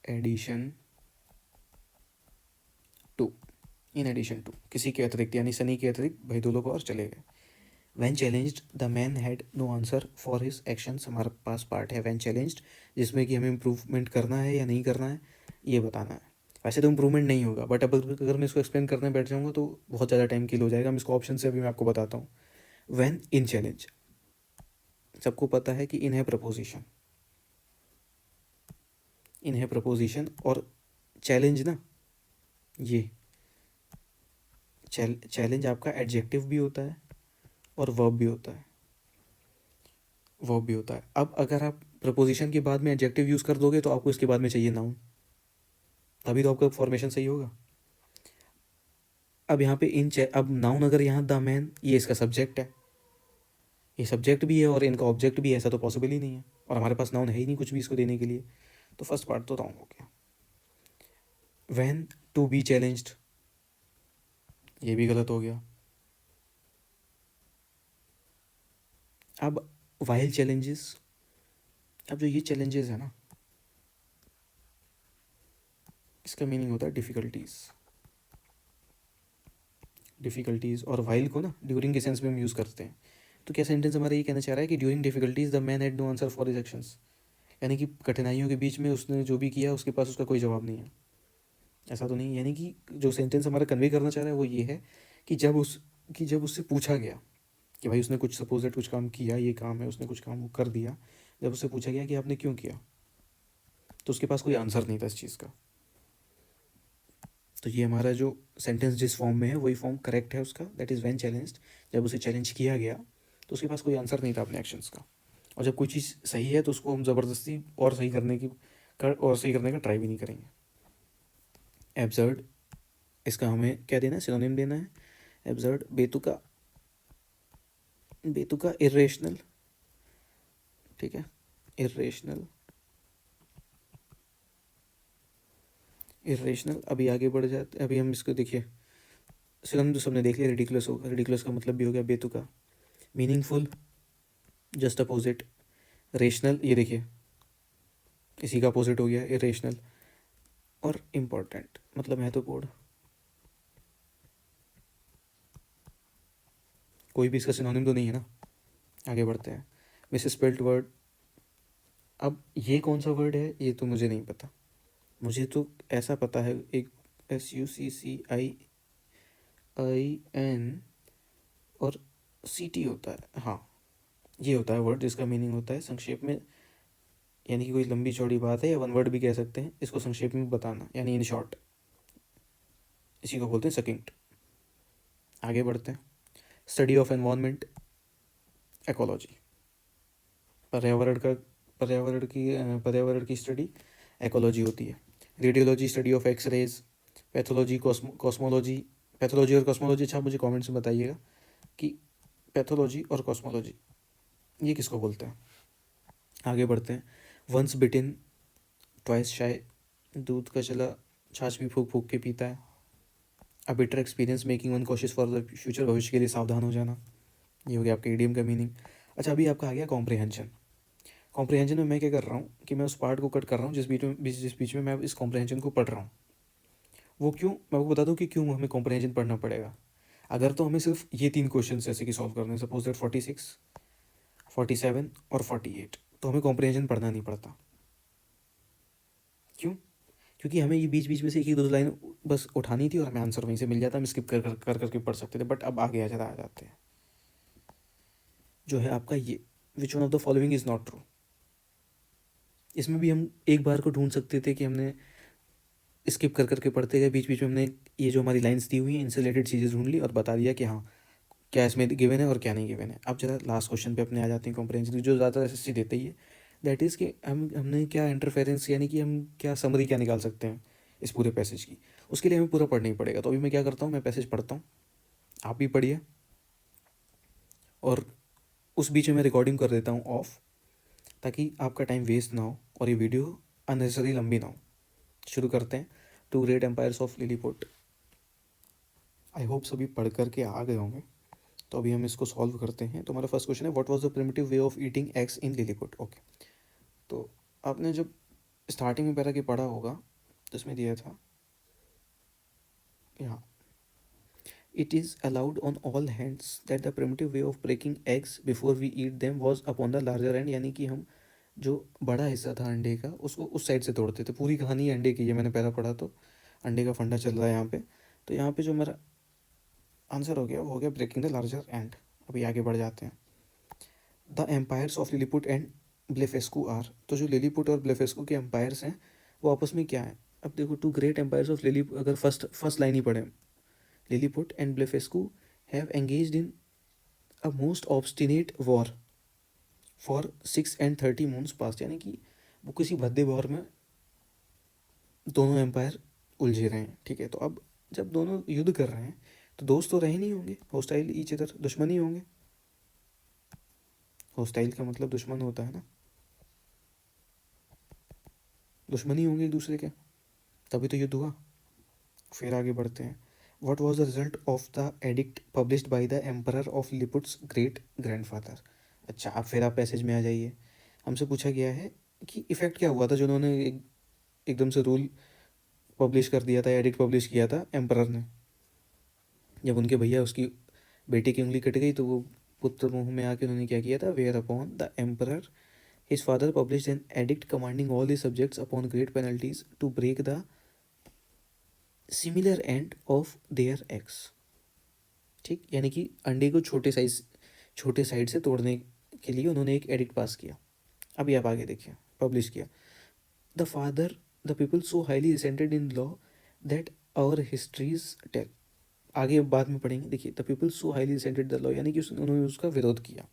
addition to, in addition to, किसी के अतिरिक्त, यानी सनी के अतिरिक्त भाई दो लोग और चले गए। When challenged the man had no answer for his actions. हमारे पास पार्ट है वैन चैलेंज्ड, जिसमें कि हमें इम्प्रूवमेंट करना है या नहीं करना है ये बताना है। वैसे तो इम्प्रूवमेंट नहीं होगा, बट अब अगर मैं इसको एक्सप्लेन करने बैठ जाऊँगा तो बहुत ज़्यादा टाइम किल हो जाएगा। हम इसको ऑप्शन से अभी मैं आपको बताता हूँ। वैन इन चैलेंज, सबको पता है कि इन है प्रपोजिशन, इन है प्रपोजिशन, और चैलेंज ना, ये चैलेंज आपका एडजेक्टिव भी होता है और वर्ब भी होता है, वर्ब भी होता है। अब अगर आप प्रपोजिशन के बाद में एडजेक्टिव यूज़ कर दोगे तो आपको इसके बाद में चाहिए नाउन, तभी तो आपका फॉर्मेशन सही होगा। अब यहाँ पे अब नाउन अगर यहाँ द मैन, ये इसका सब्जेक्ट है, ये सब्जेक्ट भी है और इनका ऑब्जेक्ट भी है, ऐसा तो पॉसिबल ही नहीं है, और हमारे पास नाउन है ही नहीं कुछ भी इसको देने के लिए, तो फर्स्ट पार्ट तो रॉन्ग हो गया। व्हेन टू बी चैलेंज्ड, ये भी गलत हो गया। अब वाइल चैलेंजेस, अब जो ये चैलेंजेस है ना, इसका मीनिंग होता है डिफ़िकल्टीज़, डिफ़िकल्टीज़, और वाइल को ना ड्यूरिंग के सेंस में हम यूज़ करते हैं। तो क्या सेंटेंस हमारा ये कहना चाह रहा है कि during difficulties the man had no answer for his actions, यानी कि कठिनाइयों के बीच में उसने जो भी किया उसके पास उसका कोई जवाब नहीं है, ऐसा तो नहीं। यानी कि जो सेंटेंस हमारा कन्वे करना चाह रहा है वो ये है कि जब उससे पूछा गया कि भाई उसने कुछ सपोजेट कुछ काम किया, ये काम है, उसने कुछ काम वो कर दिया, जब उससे पूछा गया कि आपने क्यों किया, तो उसके पास कोई आंसर नहीं था इस चीज़ का। तो ये हमारा जो सेंटेंस जिस फॉर्म में है वही फॉर्म करेक्ट है उसका, दैट इज़ व्हेन चैलेंज्ड, जब उसे चैलेंज किया गया तो उसके पास कोई आंसर नहीं था अपने एक्शंस का, और जब कोई चीज़ सही है तो उसको हम ज़बरदस्ती और सही करने का ट्राई भी नहीं करेंगे। एब्सर्ड, इसका हमें क्या देना है, सिनोनिम देना है। एब्सर्ड बेतुका, बेतुका इर्रेशनल, ठीक है, इर्रेशनल, इर्रेशनल। अभी आगे बढ़ जाते, अभी हम इसको देखिए, सिनोनिम तो सबने देख लिया, रिडिकुलस होगा, रिडिकुलस का मतलब भी हो गया बेतुका। Meaningful, just opposite. रेशनल, ये देखिए इसी का अपोजिट हो गया इरेशनल। और इम्पोर्टेंट मतलब महत्वपूर्ण, कोई भी इसका सिनोनिम तो नहीं है ना। आगे बढ़ते हैं। मिसस्पेल्ड वर्ड, अब ये कौन सा वर्ड है ये तो मुझे नहीं पता, मुझे तो ऐसा पता है एक SUCCIIN और CT होता है, हाँ ये होता है वर्ड जिसका मीनिंग होता है संक्षेप में, यानी कि कोई लंबी चौड़ी बात है या वन वर्ड भी कह सकते हैं, इसको संक्षेप में बताना, यानी इन शॉर्ट, इसी को बोलते हैं सकिंट। आगे बढ़ते हैं। स्टडी ऑफ एनवायरनमेंट, एकोलॉजी, पर्यावरण का पर्यावरण की स्टडी एकोलॉजी होती है। Radiology, study of x-rays. Pathology, cosmology, pathology और कॉस्मोलॉजी, अच्छा मुझे कमेंट्स में बताइएगा कि पैथोलॉजी और कॉस्मोलॉजी ये किसको बोलते हैं। आगे बढ़ते हैं। वंस बिटिन ट्वाइस शाय, दूध का चला छाछ भी फूक फूक के पीता है। A better experience making one cautious for the future, भविष्य के लिए सावधान हो जाना, ये हो गया आपका ईडियम का मीनिंग। अच्छा अभी आपका आ गया कॉम्प्रिहेंशन। कॉम्प्रिहेंशन में मैं क्या कर रहा हूँ कि मैं उस पार्ट को कट कर रहा हूँ जिस बीच में मैं इस कॉम्प्रिहेंशन को पढ़ रहा हूँ। वो क्यों, मैं आपको बता दूँ कि क्यों हमें कॉम्प्रिहेंशन पढ़ना पड़ेगा। अगर तो हमें सिर्फ ये 3 क्वेश्चन जैसे कि सॉल्व करने, सपोज दैट 46, 47 और 48, तो हमें कॉम्प्रिहेंशन पढ़ना नहीं पड़ता। क्यों? क्योंकि हमें ये बीच बीच में से एक ही दो लाइन बस उठानी थी और हमें आंसर वहीं से मिल जाता, हम स्किप कर करके पढ़ सकते थे। बट अब आगे आ जाते हैं, जो है आपका ये, which one of the following is not true. इसमें भी हम एक बार को ढूंढ सकते थे कि हमने स्किप कर करके पढ़ते गए, बीच बीच में हमने ये जो हमारी लाइंस दी हुई हैं इनसे रिलेटेड चीज़ें ढूंढ ली और बता दिया कि हाँ क्या इसमें गिवन है और क्या नहीं गिवन है। अब जरा लास्ट क्वेश्चन पे अपने आ जाते हैं, कॉम्प्रिहेंशन जो ज़्यादा SSC देते ही है, दैट इज़ कि हमने क्या इंटरफेरेंस, यानी कि हम क्या समरी क्या निकाल सकते हैं इस पूरे पैसेज की, उसके लिए हमें पूरा पढ़ना ही पड़ेगा। तो अभी मैं क्या करता हूँ, मैं पैसेज पढ़ता हूँ, आप भी पढ़िए, और उस बीच में मैं रिकॉर्डिंग कर देता हूँ ऑफ, ताकि आपका टाइम वेस्ट ना हो और ये वीडियो अननेसेसरी लंबी ना हो। शुरू करते हैं। Two great empires of Lilliput. I hope सभी पढ़ करके आ गए होंगे, तो अभी हम इसको सॉल्व करते हैं। तो हमारा फर्स्ट क्वेश्चन है, what was the primitive way of eating eggs in Lilliput. Okay, तो आपने जब स्टार्टिंग में पहला कि पढ़ा होगा तो इसमें दिया था यहाँ, it is allowed on all hands that the primitive way of breaking eggs before we eat them was upon the larger end, यानी कि हम जो बड़ा हिस्सा था अंडे का उसको उस साइड से तोड़ते थे। पूरी कहानी अंडे की है, मैंने पहला पढ़ा तो अंडे का फंडा चल रहा है यहाँ पे। तो यहाँ पे जो मेरा आंसर हो गया वो हो गया ब्रेकिंग द लार्जर एंड। अभी आगे बढ़ जाते हैं। The empires of Lilliput and Blefuscu are, तो जो लिलीपुट और ब्लेफेस्कू के एम्पायर्स हैं वो आपस में क्या है। अब देखो, two great empires of Lilli, अगर फर्स्ट लाइन ही पढ़े, Lilliput and Blefuscu have engaged in a most obstinate war for 6 and 30 moons past, यानी कि वो किसी भद्दे वॉर में दोनों एम्पायर उलझे रहे हैं, ठीक है। तो अब जब दोनों युद्ध कर रहे हैं तो दोस्त तो रहे नहीं होंगे, होस्टाइल ईच अदर, दुश्मन ही होंगे। होस्टाइल का मतलब दुश्मन होता है ना, दुश्मन ही होंगे एक दूसरे के, तभी तो युद्ध हुआ। फिर आगे बढ़ते हैं। What was the result of the edict published by the emperor of Lilliput's great grandfather. अच्छा, अब फिर आप पैसेज में आ जाइए। हमसे पूछा गया है कि इफ़ेक्ट क्या हुआ था जो उन्होंने एकदम से रूल पब्लिश कर दिया था, एडिक्ट पब्लिश किया था एम्परर ने। जब उनके भैया उसकी बेटे की उंगली कट गई तो वो पुत्र मुंह में आके उन्होंने क्या किया था, whereupon the emperor his father published an edict commanding all the subjects upon great penalties to break the similar end of their eggs. ठीक, यानी कि अंडे को छोटे साइड से तोड़ने के लिए उन्होंने एक एडिक्ट पास किया। अभी आप आगे देखिए, पब्लिश किया। The father the people so highly resented in law that our histories tell. आगे बाद में पढ़ेंगे, देखिए the people so highly resented the law, यानी कि उन्होंने उसका विरोध किया।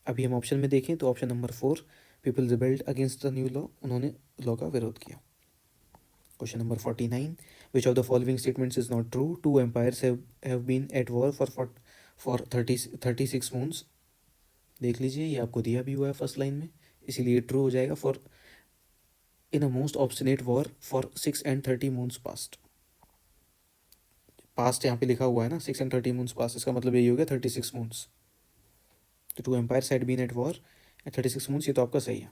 अभी हम ऑप्शन में देखें तो option number 4, people rebelled against the new law, उन्होंने लॉ का विरोध किया। Question number 49, which of the following statements is not true, two empires have been at war for 36 moons। देख लीजिए, ये आपको दिया भी हुआ है फर्स्ट लाइन में, इसीलिए ट्रू हो जाएगा। For in a most obstinate war for 6 and 30 moons past. Past यहाँ पे लिखा हुआ है ना, 6 and 30 moons पास्ट, इसका मतलब यही हो गया 36 moons। तो two empires had been at war at 36 moons, ये तो आपका सही है।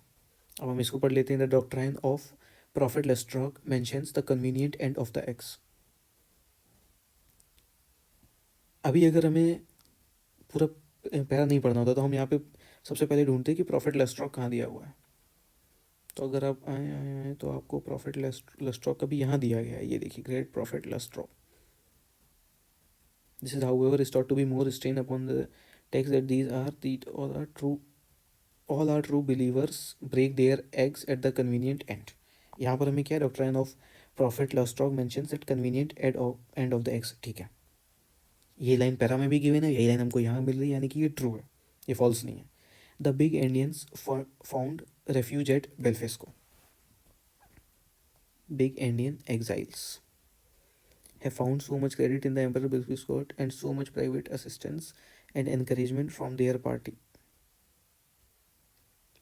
अब हम इसको पढ़ लेते हैं। The doctrine of prophet Lustrog mentions the convenient end of the eggs. अभी अगर हमें पूरा पैरा नहीं पढ़ना होता तो हम यहाँ पे सबसे पहले ढूंढते हैं कि प्रॉफिट लेस्ट्रॉक कहाँ दिया हुआ है। तो अगर आप आए तो आपको प्रॉफिट लेस्ट्रॉक कभी यहाँ दिया गया है, ये देखिए, great prophet Lustrog. This is however is thought to be more strain upon the text that these are the all are true believers break their eggs at the convenient end। यहाँ पर हमें क्या, doctrine of prophet Lustrog mentions at convenient end of the eggs, ठीक है। ये line para में भी given है, यही लाइन हमको यहाँ मिल रही है, यानी कि ये ट्रू है, ये फॉल्स नहीं है। The big endians found refuge at Blefuscu. Big endian exiles have found so much credit in the Emperor Belfius court and so much private assistance and encouragement from their party।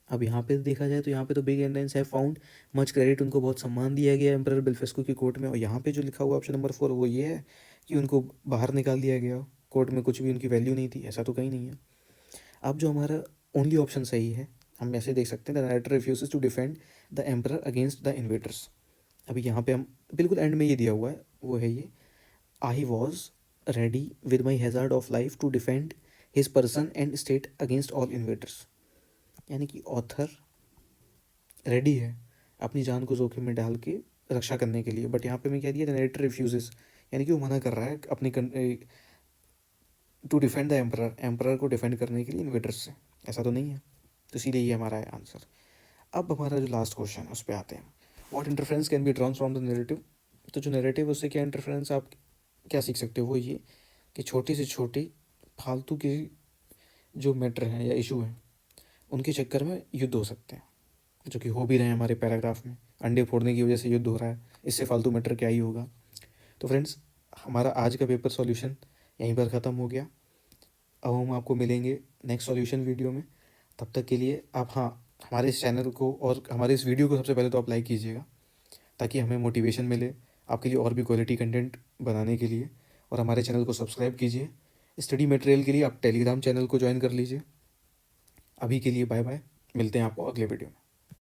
अब यहाँ पे देखा जाए तो यहाँ पे तो big Indians have found much credit, उनको बहुत सम्मान दिया गया एम्परर बेल्फेस्को की कोर्ट में। और यहाँ पे जो लिखा हुआ ऑप्शन नंबर 4 वो ये है कि उनको बाहर निकाल दिया गया, कोर्ट में कुछ भी उनकी वैल्यू नहीं थी, ऐसा तो कहीं नहीं है। अब जो हमारा ओनली ऑप्शन सही है, हम ऐसे देख सकते हैं, the narrator refuses to defend the emperor against the invaders. अभी यहाँ पे हम बिल्कुल एंड में ये दिया हुआ है, वो है ये, I was ready with my hazard of life to defend his person and state against all invaders. यानी कि ऑथर रेडी है अपनी जान को जोखिम में डाल के रक्षा करने के लिए, बट यहाँ पे मैं कह दिया नरेटर रिफ्यूजेस, यानी कि वो मना कर रहा है अपनी टू डिफेंड द एम्परर को डिफेंड करने के लिए इन्वेडर्स से, ऐसा तो नहीं है। तो इसीलिए ये हमारा है आंसर। अब हमारा जो लास्ट क्वेश्चन है उस पर आते हैं। What interference can be drawn from the narrative. तो जो नैरेटिव उससे क्या इंटरफेरेंस आप क्या सीख सकते हो, वो ये कि छोटी से छोटी फालतू के जो मैटर हैं या इशू हैं उनके चक्कर में युद्ध हो सकते हैं, जो कि हो भी रहे हैं हमारे पैराग्राफ में। अंडे फोड़ने की वजह से युद्ध हो रहा है, इससे फालतू मैटर क्या ही होगा। तो फ्रेंड्स, हमारा आज का पेपर सॉल्यूशन यहीं पर ख़त्म हो गया। अब हम आपको मिलेंगे नेक्स्ट सॉल्यूशन वीडियो में। तब तक के लिए आप, हाँ, हमारे इस चैनल को और हमारे इस वीडियो को सबसे पहले तो आप लाइक कीजिएगा, ताकि हमें मोटिवेशन मिले आपके लिए और भी क्वालिटी कंटेंट बनाने के लिए। और हमारे चैनल को सब्सक्राइब कीजिए। स्टडी मटेरियल के लिए आप टेलीग्राम चैनल को ज्वाइन कर लीजिए। अभी के लिए बाय बाय, मिलते हैं आपको अगले वीडियो में।